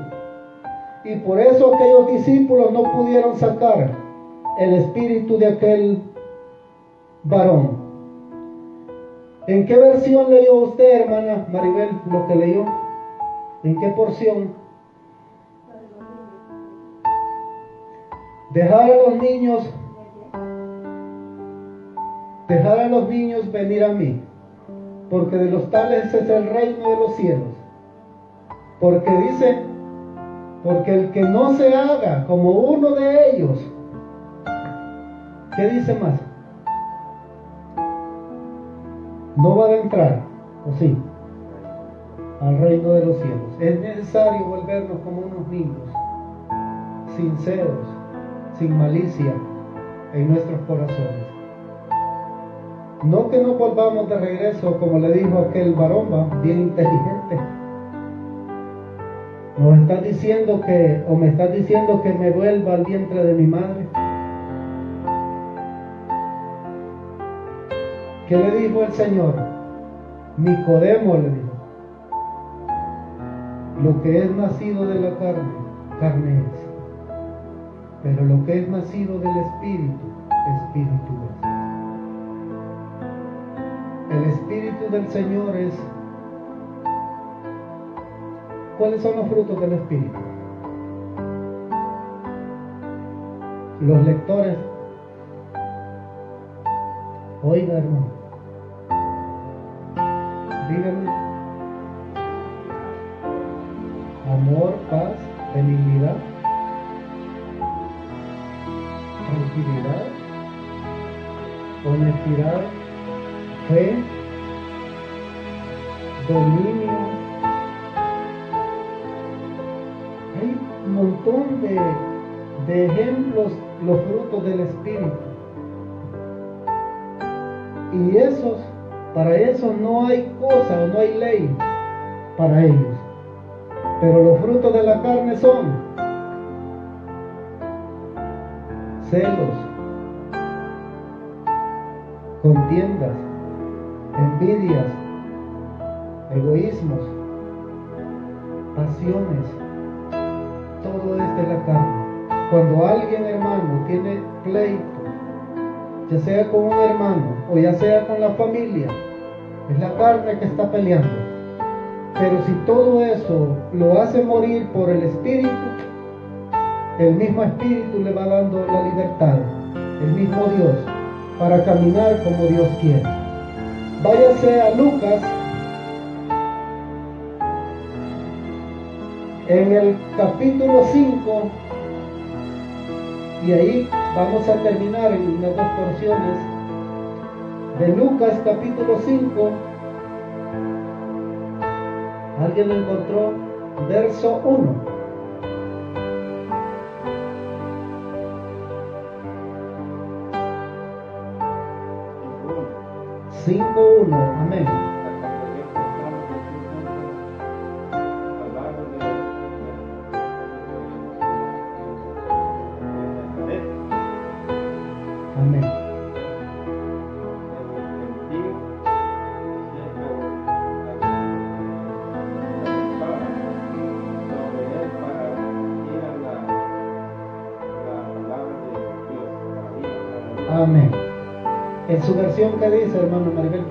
y por eso aquellos discípulos no pudieron sacar el espíritu de aquel varón. ¿En qué versión leyó usted, hermana Maribel, lo que leyó? ¿En qué porción? Dejar a los niños Dejad a los niños venir a mí, porque de los tales es el reino de los cielos. Porque dice, porque el que no se haga como uno de ellos, ¿qué dice más? No va a entrar, ¿o sí? Al reino de los cielos. Es necesario volvernos como unos niños, sinceros, sin malicia en nuestros corazones. No que nos volvamos de regreso, como le dijo aquel varón, bien inteligente. Nos estás diciendo que, o me estás diciendo que me vuelva al vientre de mi madre. ¿Qué le dijo el Señor? Nicodemo le dijo: lo que es nacido de la carne, carne es. Pero lo que es nacido del Espíritu, Espíritu es. El Espíritu del Señor es... ¿Cuáles son los frutos del Espíritu? Los lectores. Oiga, hermano. Díganme. Amor, paz, benignidad, tranquilidad, honestidad, fe, dominio. Hay un montón de ejemplos, los frutos del Espíritu. Y esos, para eso no hay cosa o no hay ley para ellos. Pero los frutos de la carne son celos, contiendas, envidias, egoísmos, pasiones. Todo es de la carne. Cuando alguien, hermano, tiene pleito, ya sea con un hermano o ya sea con la familia, es la carne que está peleando. Pero si todo eso lo hace morir por el Espíritu, el mismo Espíritu le va dando la libertad, el mismo Dios, para caminar como Dios quiere. Váyase a Lucas, en el capítulo 5, y ahí vamos a terminar en unas dos porciones de Lucas capítulo 5. ¿Alguien lo encontró? Verso 1. 5:1. Amén. Amén. Amén. En su versión, ¿qué dice, hermano Maribel?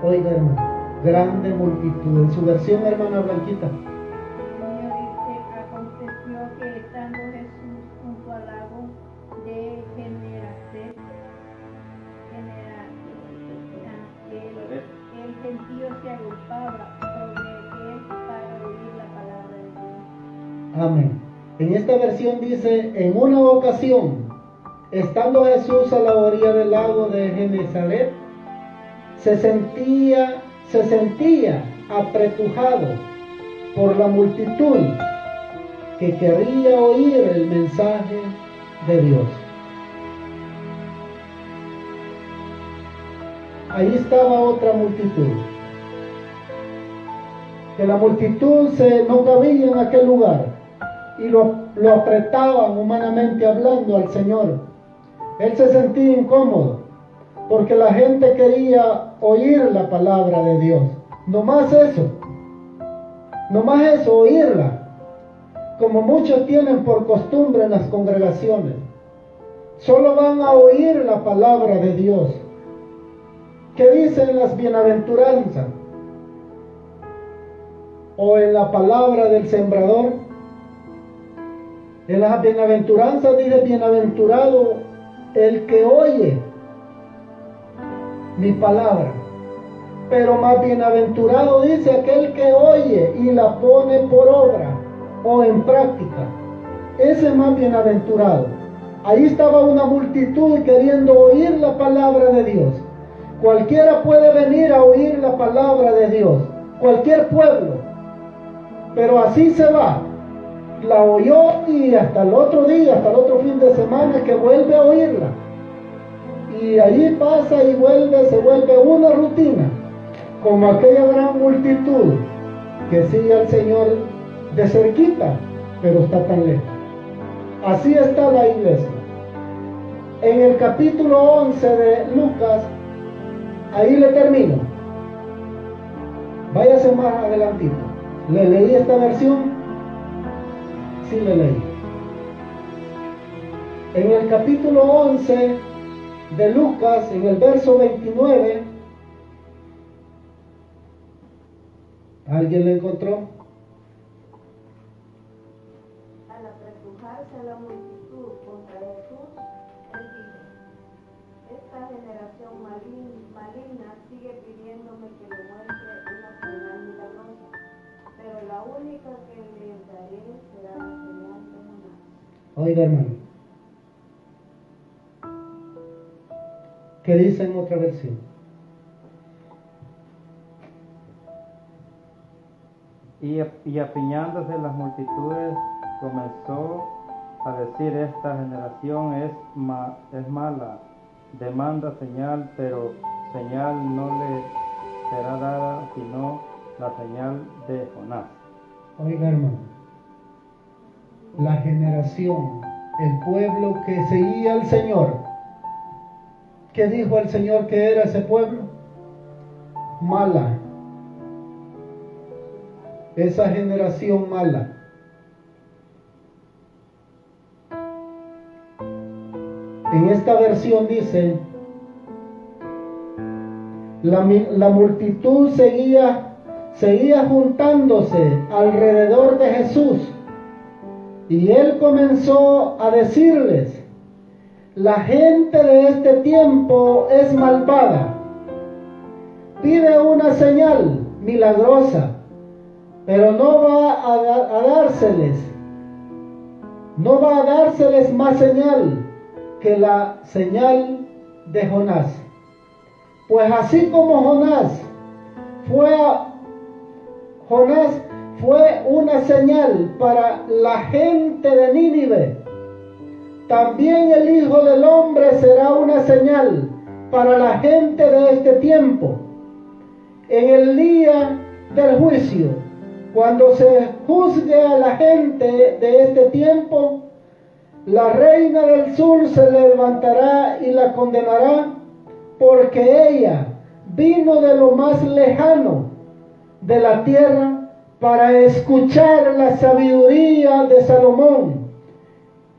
Oiga, hermano, grande multitud. En su versión, hermana Blanquita. El Señor dice: aconteció que estando Jesús junto al lago de Genesaret, el gentío se agrupaba sobre él para oír la palabra de Dios. Amén. En esta versión dice: en una ocasión, estando Jesús a la orilla del lago de Genesaret, se sentía apretujado por la multitud que quería oír el mensaje de Dios. Ahí estaba otra multitud, que la multitud no cabía en aquel lugar y lo apretaban humanamente hablando al Señor. Él se sentía incómodo porque la gente quería oír la palabra de Dios. No más eso, oírla, como muchos tienen por costumbre en las congregaciones. Solo van a oír la palabra de Dios. ¿Qué dicen las bienaventuranzas? O en la palabra del sembrador. En las bienaventuranzas dice: bienaventurado el que oye mi palabra. Pero más bienaventurado dice aquel que oye y la pone por obra o en práctica. Ese es más bienaventurado. Ahí estaba una multitud queriendo oír la palabra de Dios. Cualquiera puede venir a oír la palabra de Dios, cualquier pueblo, pero así se va. La oyó y hasta el otro día, hasta el otro fin de semana que vuelve a oírla. Y allí pasa y vuelve, se vuelve una rutina, como aquella gran multitud que sigue al Señor de cerquita, pero está tan lejos. Así está la iglesia. En el capítulo 11 de Lucas, ahí le termino. Váyase más adelantito. ¿Le leí esta versión? Sí, le leí. En el capítulo 11 de Lucas, en el verso 29, ¿alguien le encontró? Al apresurarse la multitud contra Jesús, él dijo: esta generación maligna sigue pidiéndome que le muestre una señal milagrosa, pero la única que le daré será la señal de Jonás. Oiga, hermano, ¿qué dice en otra versión? Y apiñándose las multitudes, comenzó a decir: esta generación es mala, demanda señal, pero señal no le será dada sino la señal de Jonás. Oiga, hermano, la generación, el pueblo que seguía al Señor, ¿qué dijo el Señor que era ese pueblo? Mala. Esa generación mala. En esta versión dice: la multitud seguía juntándose alrededor de Jesús, y él comenzó a decirles: la gente de este tiempo es malvada, pide una señal milagrosa, pero no va a dárseles más señal que la señal de Jonás. Pues así como Jonás fue una señal para la gente de Nínive, también el Hijo del Hombre será una señal para la gente de este tiempo. En el día del juicio, cuando se juzgue a la gente de este tiempo, la reina del sur se levantará y la condenará, porque ella vino de lo más lejano de la tierra para escuchar la sabiduría de Salomón.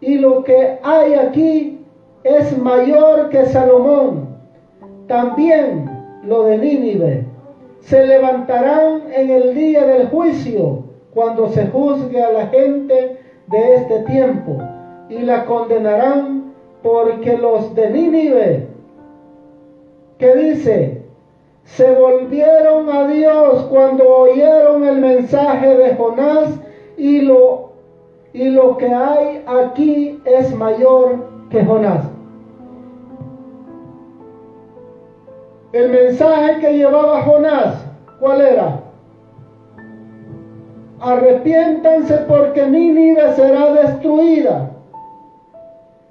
Y lo que hay aquí es mayor que Salomón. También lo de Nínive se levantarán en el día del juicio, cuando se juzgue a la gente de este tiempo, y la condenarán, porque los de Nínive, que dice, se volvieron a Dios cuando oyeron el mensaje de Jonás, y lo que hay aquí es mayor que Jonás. El mensaje que llevaba Jonás, ¿cuál era? Arrepiéntanse porque Nínive será destruida.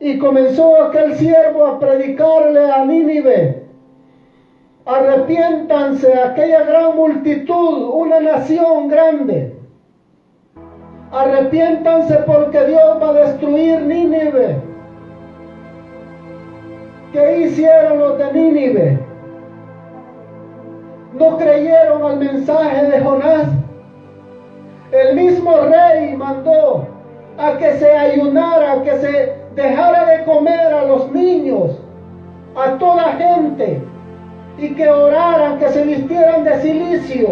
Y comenzó aquel siervo a predicarle a Nínive: arrepiéntanse, aquella gran multitud, una nación grande. Arrepiéntanse porque Dios va a destruir Nínive. ¿Qué hicieron los de Nínive? ¿No creyeron al mensaje de Jonás? El mismo rey mandó a que se ayunara, que se dejara de comer a los niños, a toda gente, y que oraran, que se vistieran de cilicio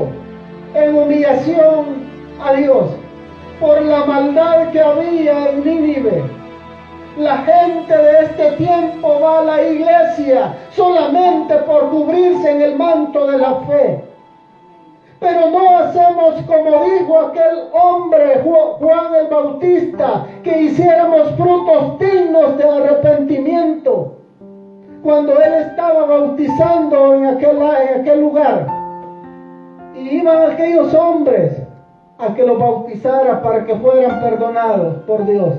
en humillación a Dios por la maldad que había en Nínive. La gente de este tiempo va a la iglesia solamente por cubrirse en el manto de la fe. Pero no hacemos como dijo aquel hombre, Juan el Bautista, que hiciéramos frutos dignos de arrepentimiento. Cuando él estaba bautizando en aquel lugar, y iban aquellos hombres a que los bautizara para que fueran perdonados por Dios.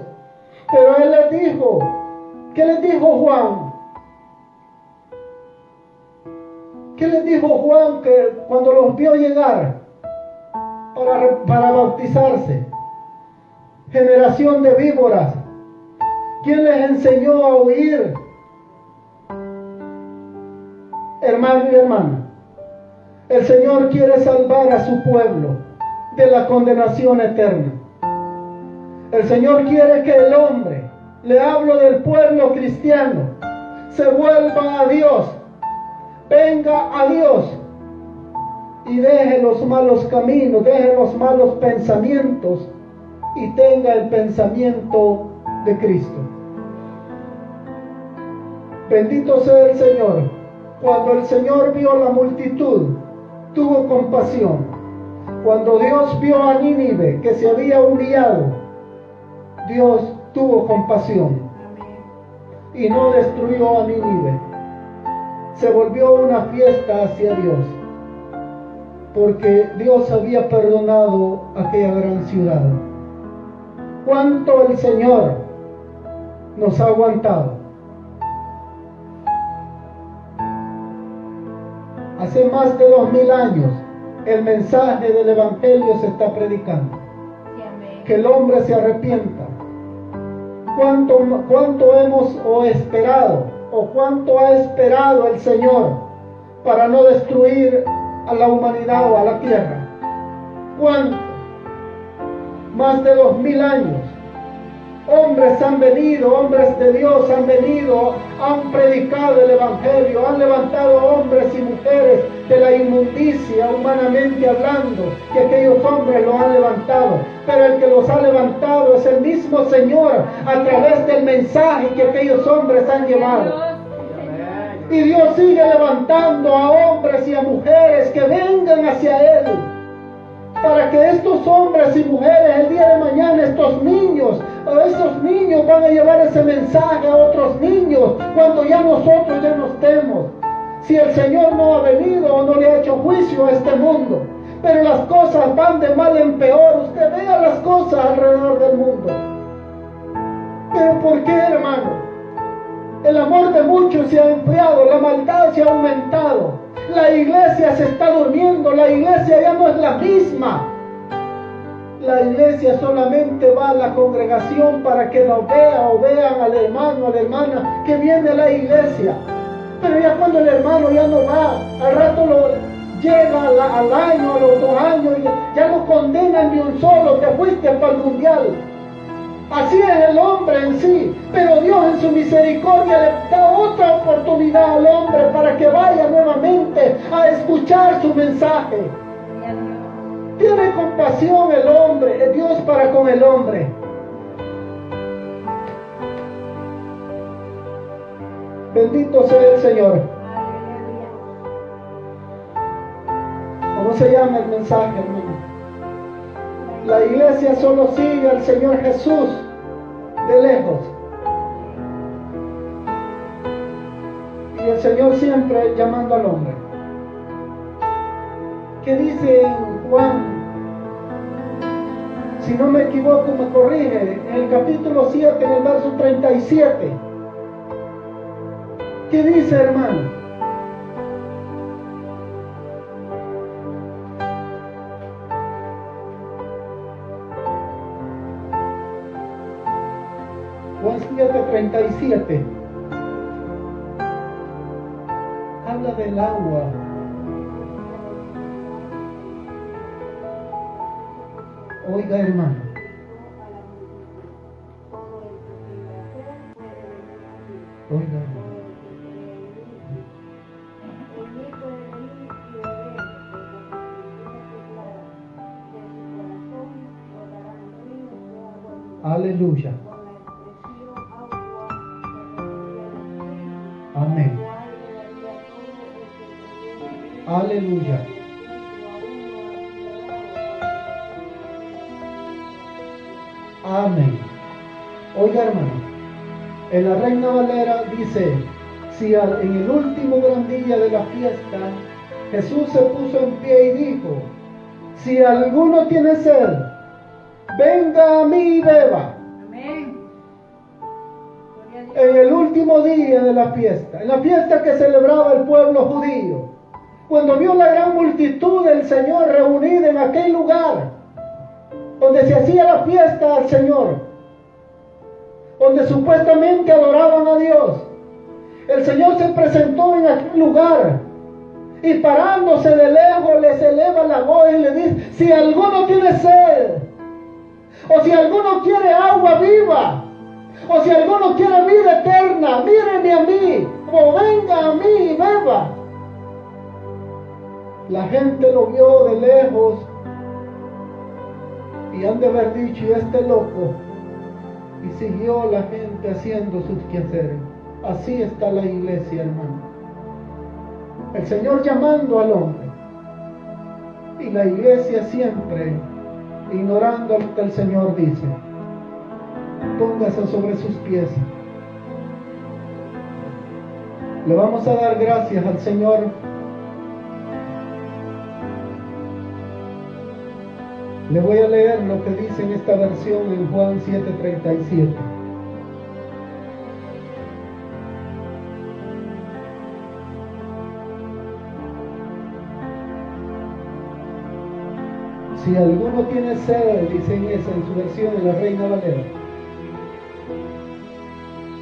Pero él les dijo, ¿qué les dijo Juan? ¿Qué les dijo Juan que cuando los vio llegar para bautizarse? Generación de víboras. ¿Quién les enseñó a huir? Hermano y hermana, el Señor quiere salvar a su pueblo de la condenación eterna. El Señor quiere que el hombre, le hablo del pueblo cristiano, se vuelva a Dios, venga a Dios y deje los malos caminos, deje los malos pensamientos y tenga el pensamiento de Cristo. Bendito sea el Señor. Cuando el Señor vio la multitud, tuvo compasión. Cuando Dios vio a Nínive que se había humillado, Dios tuvo compasión y no destruyó a Nínive. Se volvió una fiesta hacia Dios, porque Dios había perdonado aquella gran ciudad. ¿Cuánto el Señor nos ha aguantado? Hace más de 2000 años el mensaje del Evangelio se está predicando. Que el hombre se arrepienta. ¿Cuánto hemos esperado o cuánto ha esperado el Señor para no destruir a la humanidad o a la tierra? ¿Cuánto? Más de 2000 años. Hombres han venido, hombres de Dios han venido, han predicado el Evangelio, han levantado hombres y mujeres de la inmundicia, humanamente hablando, que aquellos hombres los han levantado. Pero el que los ha levantado es el mismo Señor a través del mensaje que aquellos hombres han llevado. Y Dios sigue levantando a hombres y a mujeres que vengan hacia Él, para que estos hombres y mujeres el día de mañana, estos niños van a llevar ese mensaje a otros niños cuando ya nosotros ya no estemos. Si el Señor no ha venido o no le ha hecho juicio a este mundo, pero las cosas van de mal en peor. Usted vea las cosas alrededor del mundo. ¿Pero por qué, hermano? El amor de muchos se ha enfriado, la maldad se ha aumentado. La iglesia se está durmiendo, la iglesia ya no es la misma. La iglesia solamente va a la congregación para que lo vea o vean al hermano, a la hermana que viene a la iglesia. Pero ya cuando el hermano ya no va, al rato llega al año, a los 2 años, ya no condenan ni un solo, te fuiste para el mundial. Así es el hombre en sí, pero Dios en su misericordia le da otra oportunidad al hombre para que vaya nuevamente a escuchar su mensaje. Tiene compasión el hombre, es Dios para con el hombre. Bendito sea el Señor. ¿Cómo se llama el mensaje, hermano? La iglesia solo sigue al Señor Jesús de lejos. Y el Señor siempre llamando al hombre. ¿Qué dice en Juan? Si no me equivoco, me corrige. En el capítulo 7, en el verso 37. ¿Qué dice, hermano? Juan 7:37 habla del agua. Oiga, hermano, oiga, hermano. Aleluya. Con la expresión agua se refería al Espíritu, Amén. cual le daría todo el que creyere. Aleluya. Amén. Oiga, hermano, en la Reina Valera dice, si en el último gran día de la fiesta, Jesús se puso en pie y dijo, si alguno tiene sed, venga a mí y beba. Amén. Gloria a Dios. En el último día de la fiesta, en la fiesta que celebraba el pueblo judío, cuando vio la gran multitud del Señor reunida en aquel lugar, donde se hacía la fiesta al Señor, donde supuestamente adoraban a Dios, el Señor se presentó en aquel lugar y parándose de lejos les eleva la voz y le dice, si alguno tiene sed, o si alguno quiere agua viva, o si alguno quiere vida eterna, míreme a mí, o venga a mí y beba. La gente lo vio de lejos y han de haber dicho, ¿y este loco? Y siguió la gente haciendo sus quehaceres. Así está la iglesia, hermano. El Señor llamando al hombre y la iglesia siempre ignorando lo que el Señor dice. Póngase sobre sus pies. Le vamos a dar gracias al Señor. Le voy a leer lo que dice en esta versión en Juan 7:37. Si alguno tiene sed, dice en su versión en la Reina Valera.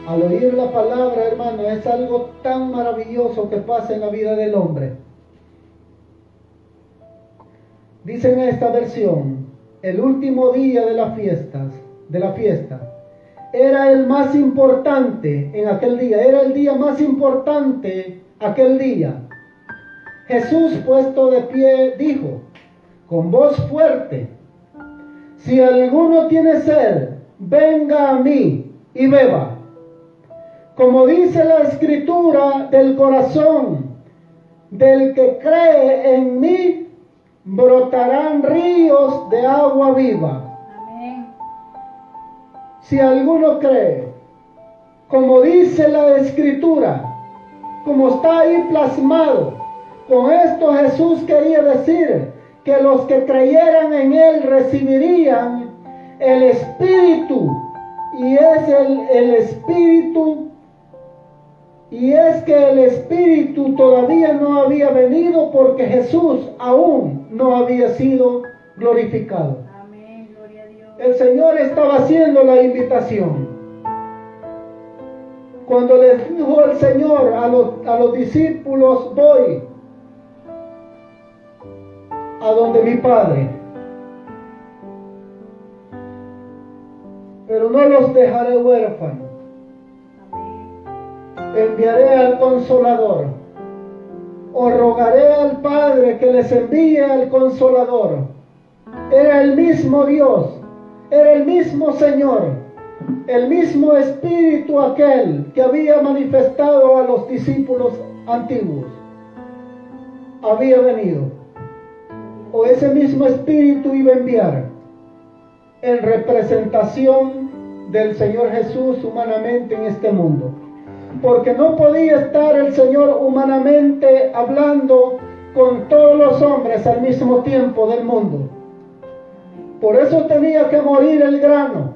Al oír la palabra, hermano, es algo tan maravilloso que pasa en la vida del hombre. Dice en esta versión, el último día de la fiesta, era el más importante en aquel día, era el día más importante aquel día. Jesús, puesto de pie, dijo con voz fuerte, si alguno tiene sed, venga a mí y beba. Como dice la Escritura, del corazón del que cree en mí, brotarán ríos de agua viva. Amén. Si alguno cree, como dice la Escritura, como está ahí plasmado, con esto Jesús quería decir que los que creyeran en Él recibirían el Espíritu, y es el Espíritu, y es que el Espíritu todavía no había venido porque Jesús aún no había sido glorificado. Amén. Gloria a Dios. El Señor estaba haciendo la invitación. Cuando les dijo el Señor a los discípulos, voy a donde mi Padre, pero no los dejaré huérfanos. Enviaré al Consolador, o rogaré al Padre que les envíe al Consolador. Era el mismo Dios, era el mismo Señor, el mismo Espíritu aquel que había manifestado a los discípulos antiguos. Había venido, o ese mismo Espíritu iba a enviar en representación del Señor Jesús humanamente en este mundo. Porque no podía estar el Señor humanamente hablando con todos los hombres al mismo tiempo del mundo. Por eso tenía que morir el grano,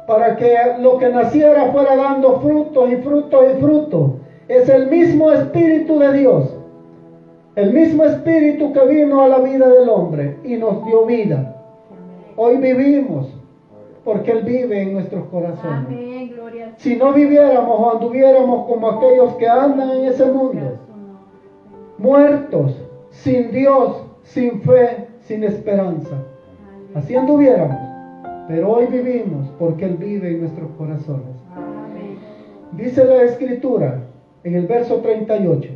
para que lo que naciera fuera dando fruto y fruto y fruto. Es el mismo Espíritu de Dios, el mismo Espíritu que vino a la vida del hombre y nos dio vida. Hoy vivimos porque Él vive en nuestros corazones. Amén, gloria a Dios. Si no viviéramos o anduviéramos como aquellos que andan en ese mundo, muertos, sin Dios, sin fe, sin esperanza, así anduviéramos. Pero hoy vivimos porque Él vive en nuestros corazones. Amén. Dice la Escritura en el verso 38,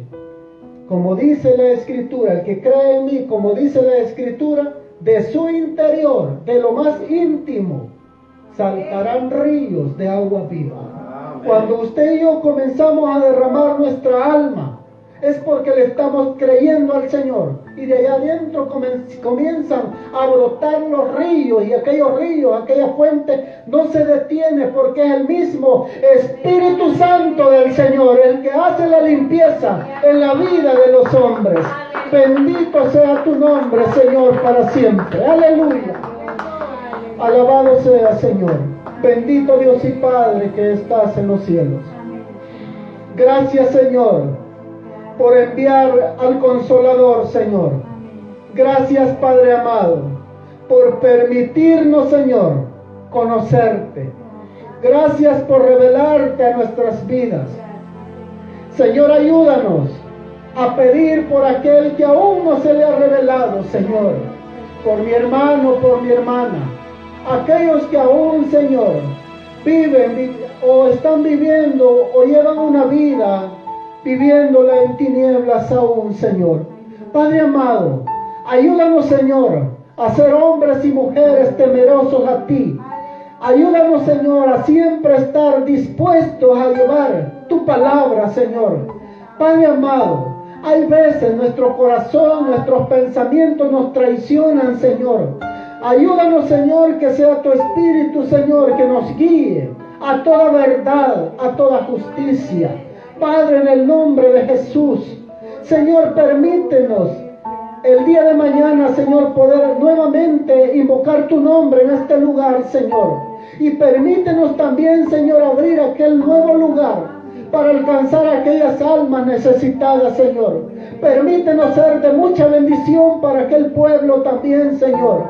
como dice la Escritura, el que cree en mí, como dice la Escritura, de su interior, de lo más íntimo, saltarán ríos de agua viva. Cuando usted y yo comenzamos a derramar nuestra alma, es porque le estamos creyendo al Señor, y de allá adentro comienzan a brotar los ríos, y aquellos ríos, aquella fuente no se detiene, porque es el mismo Espíritu Santo del Señor el que hace la limpieza en la vida de los hombres. Bendito sea tu nombre, Señor, para siempre. Aleluya. Alabado sea, Señor. Bendito Dios y Padre que estás en los cielos. Gracias, Señor, por enviar al Consolador, Señor. Gracias, Padre amado, por permitirnos, Señor, conocerte. Gracias por revelarte a nuestras vidas. Señor, ayúdanos a pedir por aquel que aún no se le ha revelado, Señor. Por mi hermano, por mi hermana. Aquellos que aún, Señor, viven o están viviendo o llevan una vida viviéndola en tinieblas aún, Señor. Padre amado, ayúdanos, Señor, a ser hombres y mujeres temerosos a ti. Ayúdanos, Señor, a siempre estar dispuestos a llevar tu palabra, Señor. Padre amado, hay veces nuestro corazón, nuestros pensamientos nos traicionan, Señor. Ayúdanos, Señor, que sea tu Espíritu, Señor, que nos guíe a toda verdad, a toda justicia. Padre, en el nombre de Jesús, Señor, permítenos el día de mañana, Señor, poder nuevamente invocar tu nombre en este lugar, Señor. Y permítenos también, Señor, abrir aquel nuevo lugar para alcanzar a aquellas almas necesitadas, Señor. Permítenos ser de mucha bendición para aquel pueblo también, Señor.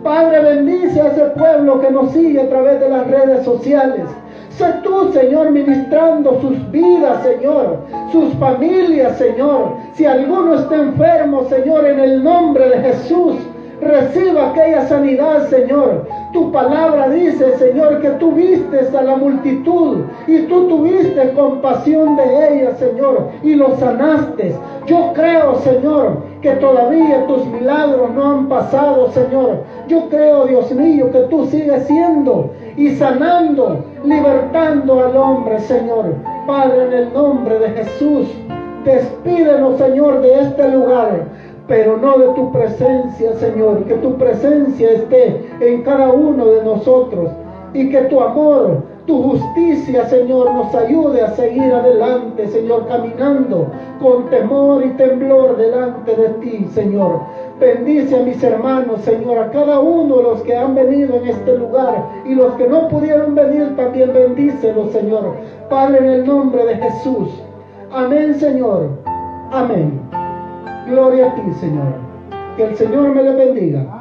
Padre, bendice a ese pueblo que nos sigue a través de las redes sociales. Sé tú, Señor, ministrando sus vidas, Señor, sus familias, Señor. Si alguno está enfermo, Señor, en el nombre de Jesús, reciba aquella sanidad, Señor. Tu palabra dice, Señor, que tú vistes a la multitud y tú tuviste compasión de ellas, Señor, y los sanaste. Yo creo, Señor, que todavía tus milagros no han pasado, Señor. Yo creo, Dios mío, que tú sigues siendo y sanando, libertando al hombre, Señor. Padre, en el nombre de Jesús, despídenos, Señor, de este lugar, pero no de tu presencia, Señor. Que tu presencia esté en cada uno de nosotros y que tu amor, tu justicia, Señor, nos ayude a seguir adelante, Señor, caminando con temor y temblor delante de ti, Señor. Bendice a mis hermanos, Señor, a cada uno de los que han venido en este lugar y los que no pudieron venir también, bendícelos, Señor. Padre, en el nombre de Jesús. Amén, Señor. Amén. Gloria a ti, Señor. Que el Señor me le bendiga.